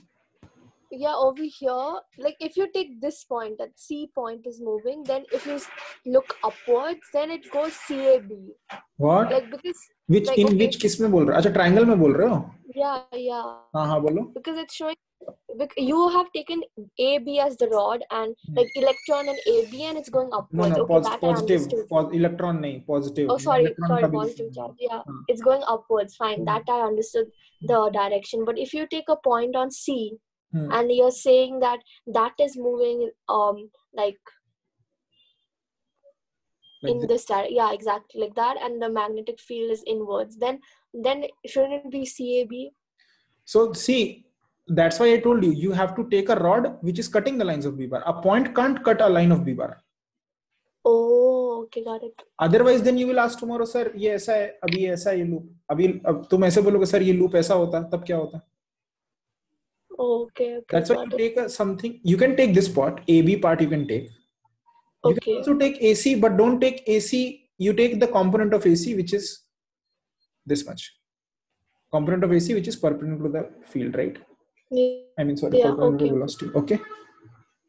Yeah, over here, like if you take this point, that C point is moving, then if you look upwards, then it goes CAB. What? Like because which like, in okay, which किस में बोल रहे हो? अच्छा triangle में बोल रहे हो? Yeah. हाँ बोलो. Because it's showing, you have taken AB as the rod and like electron and AB and it's going upwards. No, okay, positive. Electron नहीं, positive. Oh sorry, positive charge. Yeah, it's going upwards. Fine, that I understood the direction. But if you take a point on C. And you're saying that is moving like in this direction, yeah, exactly like that, and the magnetic field is inwards, then shouldn't it be CAB? So see, that's why I told you have to take a rod which is cutting the lines of B bar. A point can't cut a line of B bar. Oh, okay, got it. Otherwise then you will ask tomorrow, sir ये ऐसा है, अभी ऐसा ये loop, अभी अब तुम ऐसे बोलोगे सर ये loop ऐसा होता, तब क्या होता? Okay. That's why you take something. You can take this part, AB part. You can take. You can also take AC, but don't take AC. You take the component of AC, which is this much. Component of AC, which is perpendicular to the field, right? Yeah. I mean, sorry, perpendicular to velocity. Okay.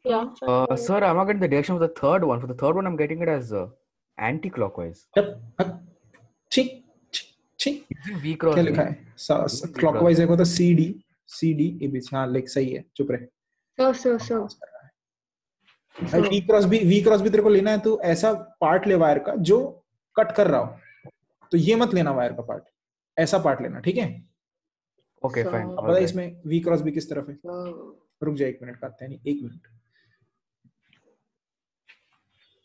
Yeah. Sir, I'm not getting the direction of the third one. For the third one, I'm getting it as anti-clockwise. V cross. क्या लिखा है? Clockwise है को तो CD ABC, हाँ like सही है, चुप रहे. So. V क्रॉस भी तेरे को लेना है तो ऐसा पार्ट ले वायर का जो कट कर रहा हो, तो ये मत लेना वायर का पार्ट, ऐसा पार्ट लेना, ठीक है? Okay fine. पता है इसमें V क्रॉस भी किस तरफ है? रुक जा 1 मिनट, करते हैं नहीं 1 minute.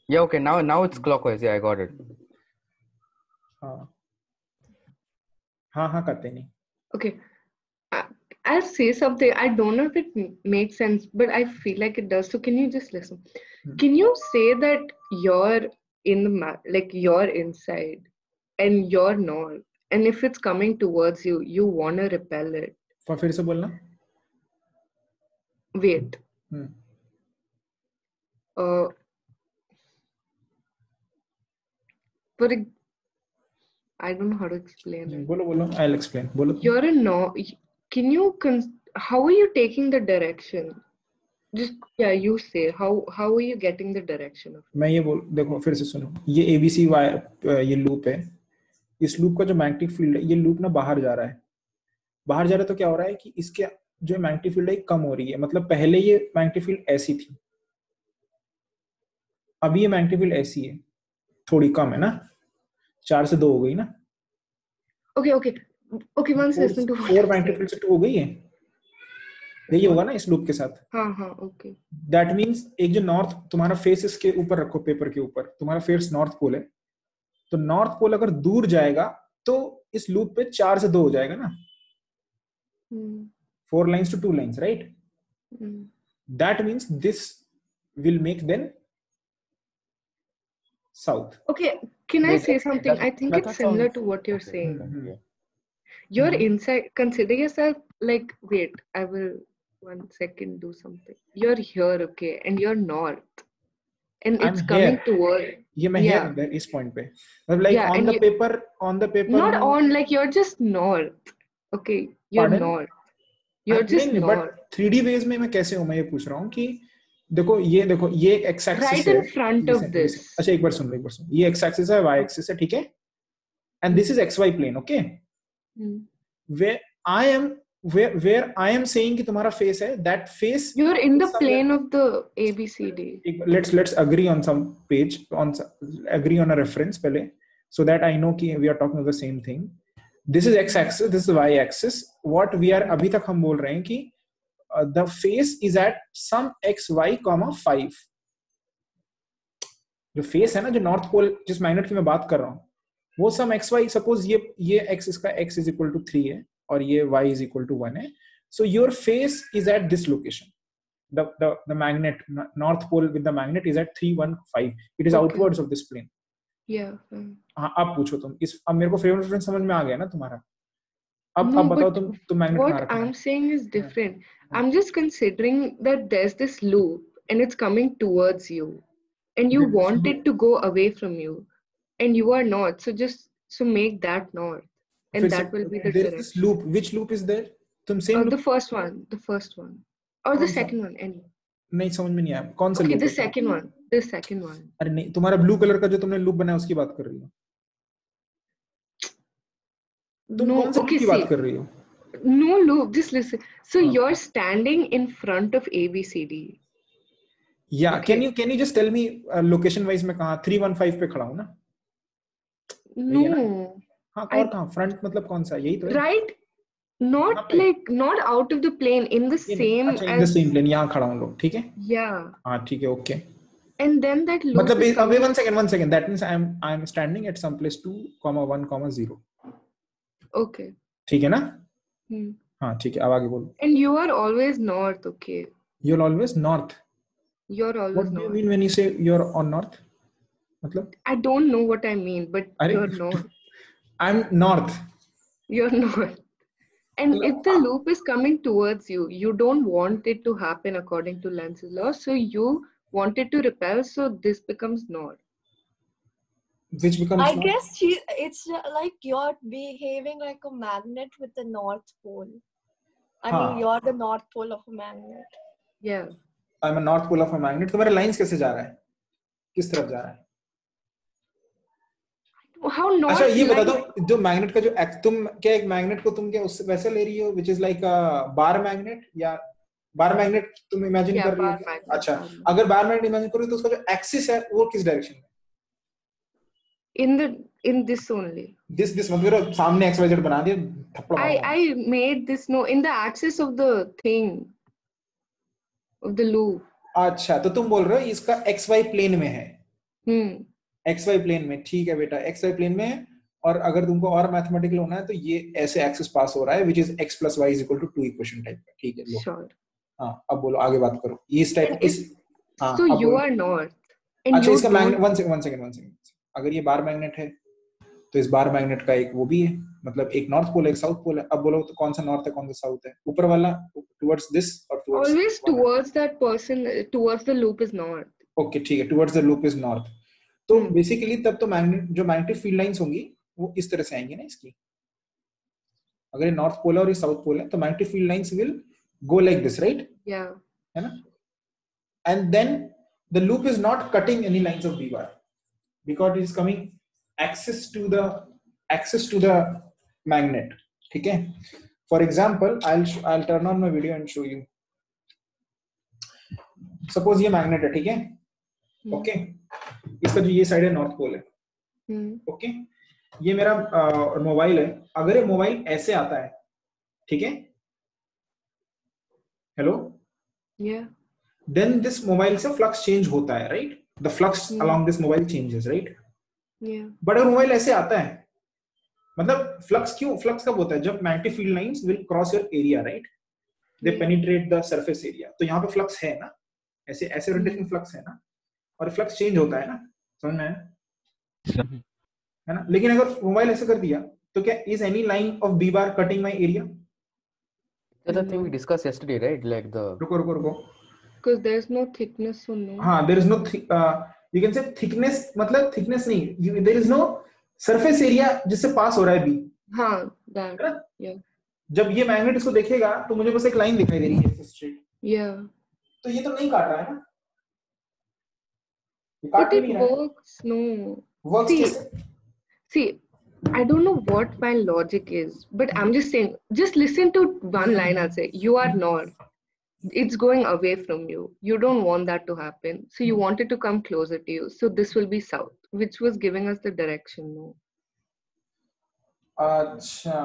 Yeah, okay, now it's clockwise. Yeah, I got it. हाँ करते नहीं. Okay. I'll say something. I don't know if it makes sense, but I feel like it does. So can you just listen? Can you say that you're in the like you're inside and you're not, and if it's coming towards you, you want to repel it? फिर से बोलना. Wait. But I don't know how to explain it. बोलो. I'll explain. बोलो. You're a no. Can you how are you taking the direction? Just you say how are you getting the direction of? मैं ये देखो फिर से सुनो. ये ABC wire ये लूप है. इस लूप का जो मैग्नेटिक फील्ड है, ये लूप ना बाहर जा रहा है तो क्या हो रहा है कि इसके जो मैग्नेटिक फील्ड है कम हो रही है. मतलब पहले ये मैग्नेटिक फील्ड ऐसी थी, अभी ये मैग्नेटिक फील्ड ऐसी है, थोड़ी कम है ना, 4 से 2 हो गई ना. Okay, once listen to 4 magnetic field से 2 हो गई है. यही होगा ना इस लूप के साथ. हाँ, ओके. दैट मींस एक जो नॉर्थ, तुम्हारा फेस इसके ऊपर रखो, पेपर के ऊपर तुम्हारा फेस नॉर्थ पोल है, तो नॉर्थ पोल अगर दूर जाएगा तो इस लूप पे 4 से 2 हो जाएगा ना. 4 lines to 2 lines, right? That means this will make then south. Okay, can I say something? I think it's similar to what you're saying. You're inside, consider yourself like, wait, I will 1 second do something. You're here, okay, and you're north. And it's coming toward. Yeah, मैं here हूँ इस point पे. Like yeah, on the paper. Not on, like you're just north. Okay, you're north. You're just north. But 3D ways में मैं कैसे हूँ मैं ये पूछ रहा हूँ कि देखो ये x axis right in front of this. अच्छा एक बार सुन ये x axis है y axis है ठीक है and this is xy plane okay where I am saying कि तुम्हारा face है that face you're in the plane of the ABCD. Let's agree on some page agree on a reference पहले so that I know कि we are talking of the same thing. This is x axis, this is y axis. What we are अभी तक हम बोल रहे हैं कि the face is at some xy, 5. जो face है ना जो नॉर्थ पोल जिस मैग्नेट की मैं बात कर रहा हूँ वो some xy सपोज ये x इसका x is equal to 3 है और ये y is equal to 1 है. So your face is at this location. The magnet north pole with the magnet is at 315. It is outwards of this plane. Yeah. हाँ अब पूछो तुम अब मेरे को फ्रेम रेफरेंस समझ में आ गया ना तुम्हारा अब बताओ तुम मैग्नेट कहाँ रखना है. What I'm saying is different. I'm just considering that there's this loop and it's coming towards you and you want it to go away from you and you are not, so make that north and that will be the direction. This loop, which loop is there? तुम same the first one or the second one, any. नहीं समझ में नहीं आया कौन सा loop? The second one. अरे नहीं तुम्हारा ब्लू कलर का जो तुमने लूप बनाया उसकी बात कर रही हो तुम कौन सा की बात कर रही हो? No loop, just listen. So you're standing in front of ABCD. Yeah, okay. Can you just tell me location wise मैं कहाँ 315 पे खड़ा हूँ ना? No. हाँ और कहाँ फ्रंट मतलब कौन सा यही तो है? Right. Not out of the plane, in the same अच्छा in the same plane यहाँ खड़ा हूँ लोग ठीक है? Yeah. हाँ ठीक है okay. And then that loop मतलब wait 1 second that means I am standing at some place 2,1,0. Okay. ठीक है ना? हाँ ठीक है अब आगे बोलो. And you are always north, okay? You're always north. You're always what north. What do you mean when you say you're on north? मतलब? I don't know what I mean, but you're north. I'm north. You're north. And if the loop is coming towards you, you don't want it to happen according to Lenz's law, so you want it to repel, so this becomes north. Which becomes I guess it's like you're behaving like a magnet with the north pole. I mean, you're the north pole of a magnet. Yeah. I'm a north pole of a magnet. तुम्हारे lines कैसे जा रहा है? किस तरफ जा रहा है? How north? अच्छा ये बता दो जो मैग्नेट का जो तुम क्या एक मैग्नेट को तुम क्या उससे वैसे ले रही हो which is like a bar magnet या बार मैग्नेट तुम इमेजिन कर रही हो? अच्छा अगर बार मैग्नेट इमेजिन करो तो उसका जो एक्सिस है वो किस डायरेक्शन में? In this only. This मतलब सामने XYZ बना दिया थप्पड़ मारो. I made this in the axis of the thing of the loop. अच्छा तो तुम बोल रहे हो इसका XY प्लेन में है. XY प्लेन में ठीक है बेटा XY प्लेन में और अगर तुमको और मैथमेटिकल होना है तो ये ऐसे एक्सिस पास हो रहा है which is x plus y is equal to 2 equation type का ठीक है. Sure. हाँ अब बोलो आगे बात करो इस टाइप इस हाँ so you are north. अच्छा इसका मैग्नेट 1 सेकंड अगर ये बार मैग्नेट है तो इस बार मैग्नेट का एक वो भी है मतलब एक नॉर्थ पोल है एक साउथ पोल है. अब बोलो तो कौन सा नॉर्थ है कौन सा साउथ है? ऊपर वाला टुवर्ड्स दिस और towards always towards that person towards the loop is north. Okay ठीक है towards the loop is north. तो बेसिकली तब तो मैग्नेट जो मैग्नेटिक फील्ड लाइंस होंगी वो इस तरह से आएंगी ना इसकी. अगर ये नॉर्थ पोल और ये साउथ पोल है तो magnetic field lines will go like this, right? Yeah. है ना? And then the loop is not cutting any lines of B bar because it is coming axis to the magnet. ठीक है? For example, I'll turn on my video and show you. Suppose ये magnet है, ठीक है? Okay. इसका जो ये side है नॉर्थ पोल है. Okay. ये मेरा मोबाइल है. अगर ये मोबाइल ऐसे आता है, ठीक है? Hello? Yeah. Then this mobile से flux change होता है, right? The flux along this mobile changes, right? Yeah. But अगर मोबाइल ऐसे आता है, मतलब flux कब होता है? जब magnetic field lines will cross your area, right? They penetrate the surface area. तो यहाँ पे flux है ना? ऐसे rotation flux है ना? और flux change होता है ना? समझ में आया? है ना. लेकिन अगर मोबाइल ऐसे कर दिया तो क्या is any line of B bar cutting my area? That's the thing we discussed yesterday, right? Like the रुको because there's no thickness, so no. हाँ, there is no you can say thickness, मतलब thickness नहीं, there is no surface area जिससे पास हो रहा है B. हाँ, that. Yeah. जब ये मैग्नेट इसको देखेगा तो मुझे बस एक लाइन दिखाई दे रही है स्ट्रेट. Yeah. तो ये तो नहीं काट रहा है ना. But it works. No. Works. See, I don't know what my logic is, but I'm just saying, just listen to one line. I'll say, you are north. It's going away from you. You don't want that to happen. So you want it to come closer to you. So this will be south, which was giving us the direction. No. अच्छा.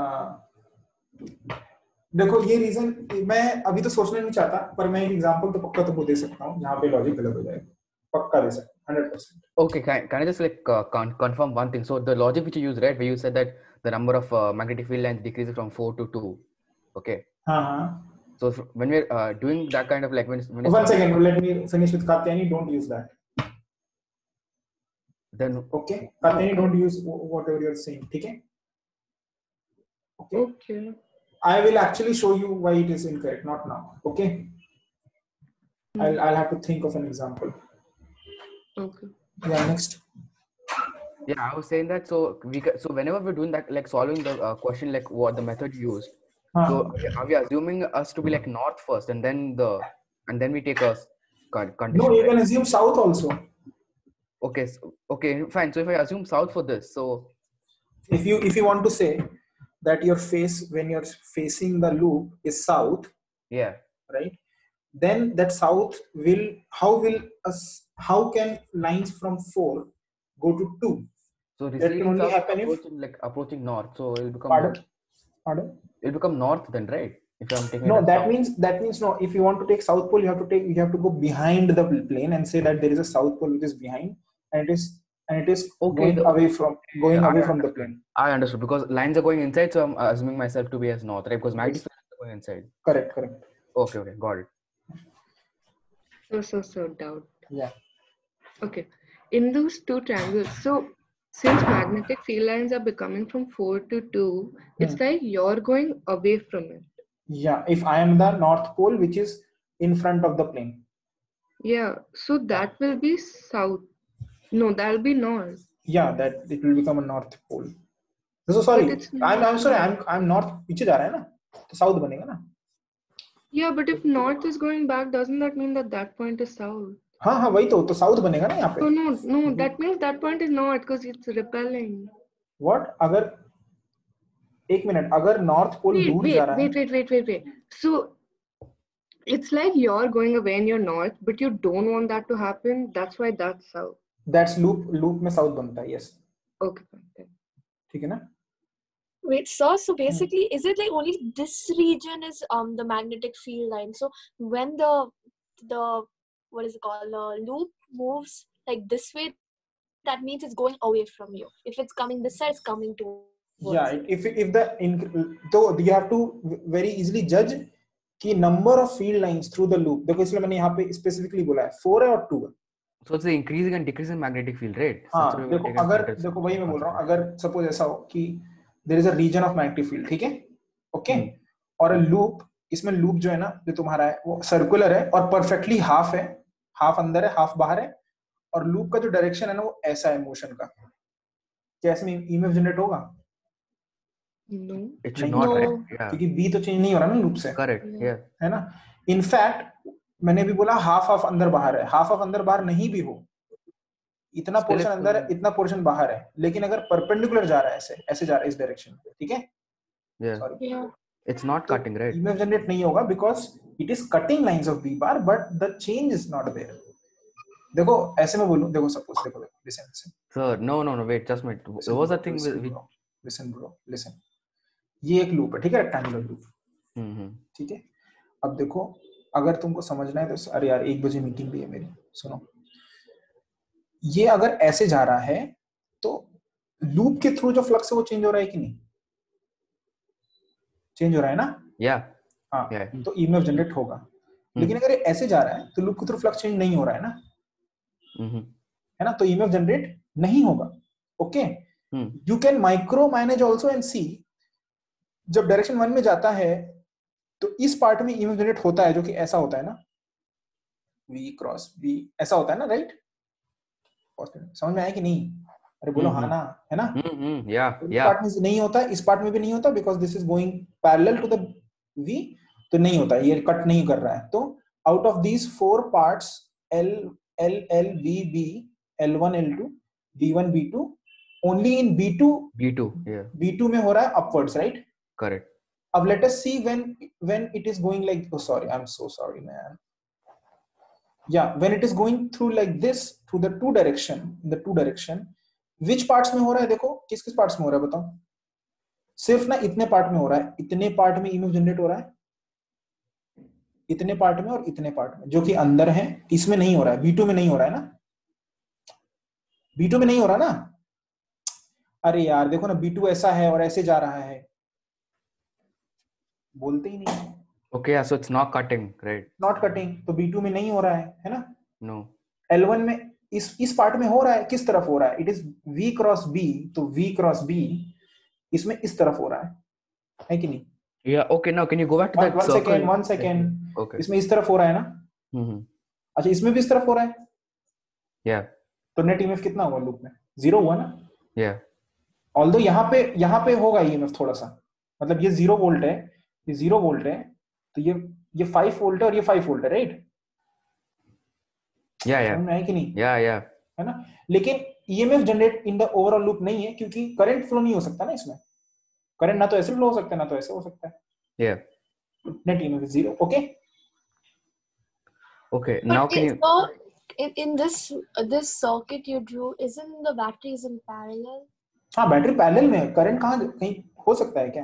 देखो ये reason मैं अभी तो सोचना नहीं चाहता, पर मैं एक एग्जांपल तो पक्का तुमको दे सकता हूँ जहाँ पे लॉजिक गलत हो जाएगा. पक्का दे सकता 100%. Okay, can I just like confirm one thing? So the logic which you use, right, where you said that the number of magnetic field lines decreases from 4 to 2. Okay. So when we're doing that kind of like when one second, let me finish with Katyani. Don't use that. Then okay, Katyani, don't use whatever you're saying. Okay. Okay. I will actually show you why it is incorrect. Not now. Okay. I'll have to think of an example. Okay. Yeah, next. Yeah, I was saying that so whenever we're doing that, like solving the question, like what the method used. So are we assuming us to be like north first, and then we take a condition? No, you can assume south also. Okay, okay, fine. So if I assume south for this, so if you want to say that your face when you're facing the loop is south, yeah, right? Then that south will how can lines from 4 go to 2? So that can only happen if approaching north. So it will become Pardon? It will become north then, right? If I'm taking no, that means no. If you want to take south pole, you have to go behind the plane and say that there is a south pole which is behind, and it is okay, going away from the plane. I understood, because lines are going inside, so I'm assuming myself to be as north, right? Because magnetic field is going inside. Correct. Okay, got it. So doubt. Yeah. Okay. In those two triangles, so since magnetic field lines are becoming from 4 to 2, it's like you're going away from it. Yeah, if I am the north pole, which is in front of the plane. Yeah, so that will be south. No, that will be north. Yeah, that it will become a north pole. So sorry, I'm sorry, I'm north. पीछे जा रहा है ना, तो south बनेगा ना. Yeah, but if north is going back, doesn't that mean that point is south? हाँ वही तो south बनेगा ना यहाँ पे. No, that means that point is north because it's repelling. What? अगर एक मिनट, अगर north pole दूर जा रहा है. Wait. So it's like you're going away and you're north, but you don't want that to happen. That's why that's south. That's loop में south बनता है. Yes. Okay. ठीक है ना? Wait, so basically, is it like only this region is the magnetic field line? So when the what is it called, loop moves like this way, that means it's going away from you. If it's coming this side, it's coming towards. Yeah, if so you have to very easily judge कि number of field lines through the loop. देखो इसलिए मैंने यहाँ पे specifically बोला है 4 है और 2 है. So it's the increasing and decreasing magnetic field, right? हाँ, देखो वही मैं बोल रहा हूँ. अगर suppose ऐसा हो कि there is a region of magnetic field, ठीक है? Okay. और loop, इसमें loop जो है ना, जो तुम्हारा है वो circular है और perfectly half है, half अंदर है, half बाहर है, और loop का जो direction है ना वो ऐसा है motion का. क्या इसमें EMF generate होगा? No. It should not, right? Yeah. क्योंकि B तो change नहीं हो रहा ना loop से. Correct. Yeah. है ना? In fact, मैंने भी बोला half अंदर बाहर है. half अंदर बाहर नहीं भी हो, इतना पोर्शन अंदर है, इतना पोर्शन बाहर है, लेकिन अगर परपेंडिकुलर जा रहा है ऐसे जा रहा है इस डायरेक्शन में, ठीक है? Yeah. It's not cutting, right? EMF generate नहीं होगा because it is cutting lines of B bar, but the change is not there. देखो ऐसे में बोलूं, देखो suppose देखो listen. Sir, no, wait, just wait. What was the thing with listen bro, listen. ये एक लूप है, ठीक है? Rectangular loop. ठीक है? अब देखो अगर तुमको समझना है तो अरे यार 1 बजे मीटिंग भी है मेरी, सुनो. ये अगर ऐसे जा रहा है तो लूप के थ्रू जो फ्लक्स है वो चेंज हो रहा है कि नहीं? चेंज हो रहा है ना? हाँ. तो ईएमएफ जनरेट होगा. लेकिन अगर ऐसे जा रहा है तो लूप के थ्रू फ्लक्स चेंज नहीं हो रहा है ना? है ना? तो ईएमएफ जनरेट नहीं होगा. Okay, you can micromanage also and see जब डायरेक्शन 1 में जाता है तो इस पार्ट में ईएमएफ जनरेट होता है जो कि ऐसा होता है ना, V क्रॉस V ऐसा होता है ना, राइट? समझ में आया कि नहीं? अरे बोलो हाँ ना, है ना? इस पार्ट में नहीं होता, इस पार्ट में भी नहीं होता, because this is going parallel to the V, तो नहीं होता, ये कट नहीं कर रहा है. तो out of these 4 parts L L L V B L1 L2 B1 B2 only in B2 में हो रहा है अपवर्ड्स, राइट? करेक्ट. अब let us see when it is going like, oh sorry, I'm so sorry man. Yeah, when it is going through like this through the two direction, which parts में हो रहा है? देखो किस किस parts में हो रहा है बताओ. सिर्फ ना इतने पार्ट में हो रहा है, इतने पार्ट में ईएमएफ जनरेट हो रहा है, इतने पार्ट में और इतने पार्ट में, जो कि अंदर है. इसमें नहीं हो रहा है, B2 में नहीं हो रहा है ना, B2 में नहीं हो रहा ना. अरे यार देखो ना, B2 ऐसा है और ऐसे जा रहा है, बोलते ही नहीं. Okay, yeah, so it's not cutting, right? Not cutting, तो B2 में नहीं हो रहा है ना? No. L1 में इस पार्ट में हो रहा है, किस तरफ हो रहा है? It is V cross B, तो V क्रॉस B इसमें इस तरफ हो रहा है कि नहीं? Yeah, okay, now can you go back to that circle? One second. Okay. इसमें इस तरफ हो रहा है ना? अच्छा, इसमें भी इस तरफ हो रहा है? Yeah. तो नेट ईएमएफ कितना होगा लूप में? 0 हुआ ना? Yeah. ऑल्दो यहाँ पे होगा ईएमएफ थोड़ा सा, मतलब ये 0 वोल्ट है, ये 0 वोल्ट है, तो ये 5 वोल्ट है और ये 5 वोल्ट है, राइट? या है कि नहीं? या है ना? लेकिन EMF generate in the overall loop नहीं है, क्योंकि करंट फ्लो नहीं हो सकता ना इसमें. करंट ना तो ऐसे फ्लो हो सकता है ना तो ऐसे हो सकता है. या net EMF is 0. Okay, now can you in this circuit you drew, isn't the batteries in parallel? हाँ, बैटरी पैरेलल में है. करंट कहीं हो सकता है क्या?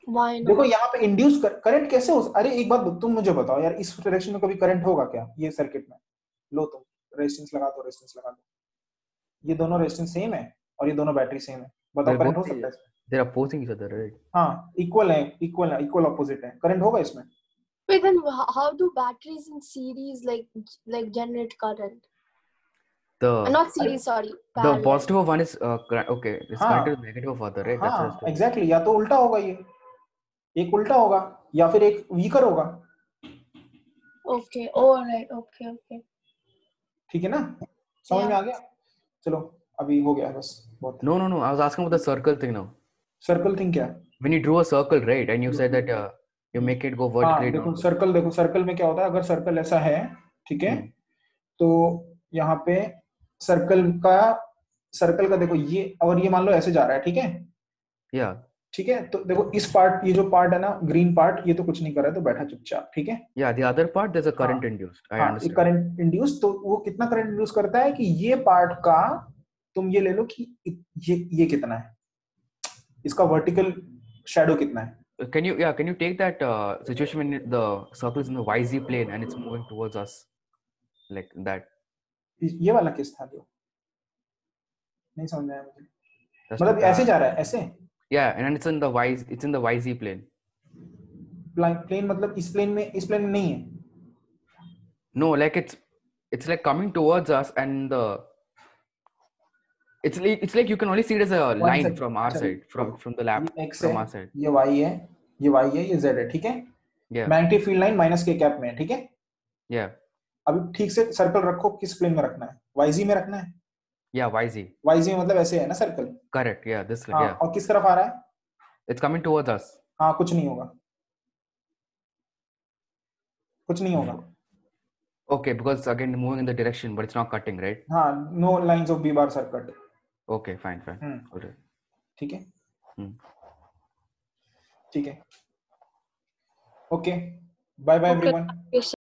Why not? देखो यहाँ पे इंड्यूस करंट कैसे हो? अरे एक बात तुम मुझे बताओ यार, इस डायरेक्शन में कभी करंट होगा क्या ये सर्किट में? लो तुम रेजिस्टेंस लगा दो. ये दोनों रेजिस्टेंस सेम है और ये दोनों बैटरी सेम है, बताओ करंट हो सकता है इसमें? they are opposing each other, right? हाँ, इक्वल ऑपोजिट है, करंट होगा इसमें? Wait, then how do batteries in series like generate current? Not series, sorry. The positive of one is okay. It's connected to negative of other, right? हाँ, exactly. या तो उल्टा होगा, ये एक उल्टा होगा या फिर एक वीकर होगा. Okay, alright, okay. ठीक है ना? समझ में आ गया? चलो अभी हो गया बस बहुत. No, I was asking about the circle thing now. Circle thing क्या? When you drew a circle, right, and you said that you make it go vertically down. देखो सर्कल में क्या होता है, अगर सर्कल ऐसा है, ठीक है, तो यहाँ पे सर्कल का देखो ये, और ये मान लो ऐसे जा रहा है, ठीक है? या ठीक है, तो देखो इस पार्ट, ये जो पार्ट है ना ग्रीन पार्ट, ये तो कुछ नहीं कर रहा है, तो बैठा चुपचाप, ठीक है? या the other part there's a current induced. I understand. Current induce, तो वो कितना करंट इंड्यूस करता है कि ये पार्ट का तुम ये ले लो कि ये कितना है, इसका वर्टिकल शैडो कितना है. Can you take that situation when the circle is in the YZ plane and it's moving towards us like that? ये वाला केस था जो नहीं समझ में आया मुझे. मतलब ऐसे जा रहा है, ऐसे? Yeah, and it's in the YZ plane. Plane मतलब इस प्लेन में नहीं है. No, like it's like coming towards us, and it's like you can only see it as a line from our side, from the lab, from our side. ये y है, ये z है, ठीक है? मैग्नेटिक फील्ड लाइन माइनस के cap में है, ठीक है? Yeah. अभी ठीक से सर्कल रखो, किस प्लेन में रखना है? YZ में रखना है? Yeah, YZ में मतलब ऐसे है ना circle? Correct, yeah, this like, yeah. और किस तरफ आ रहा है? It's coming towards us. हाँ, कुछ नहीं होगा. Okay, because again moving in the direction, but it's not cutting, right? हाँ, no lines of B bars are cut. Okay, fine. Okay. ठीक है? ठीक है. Okay. Bye everyone.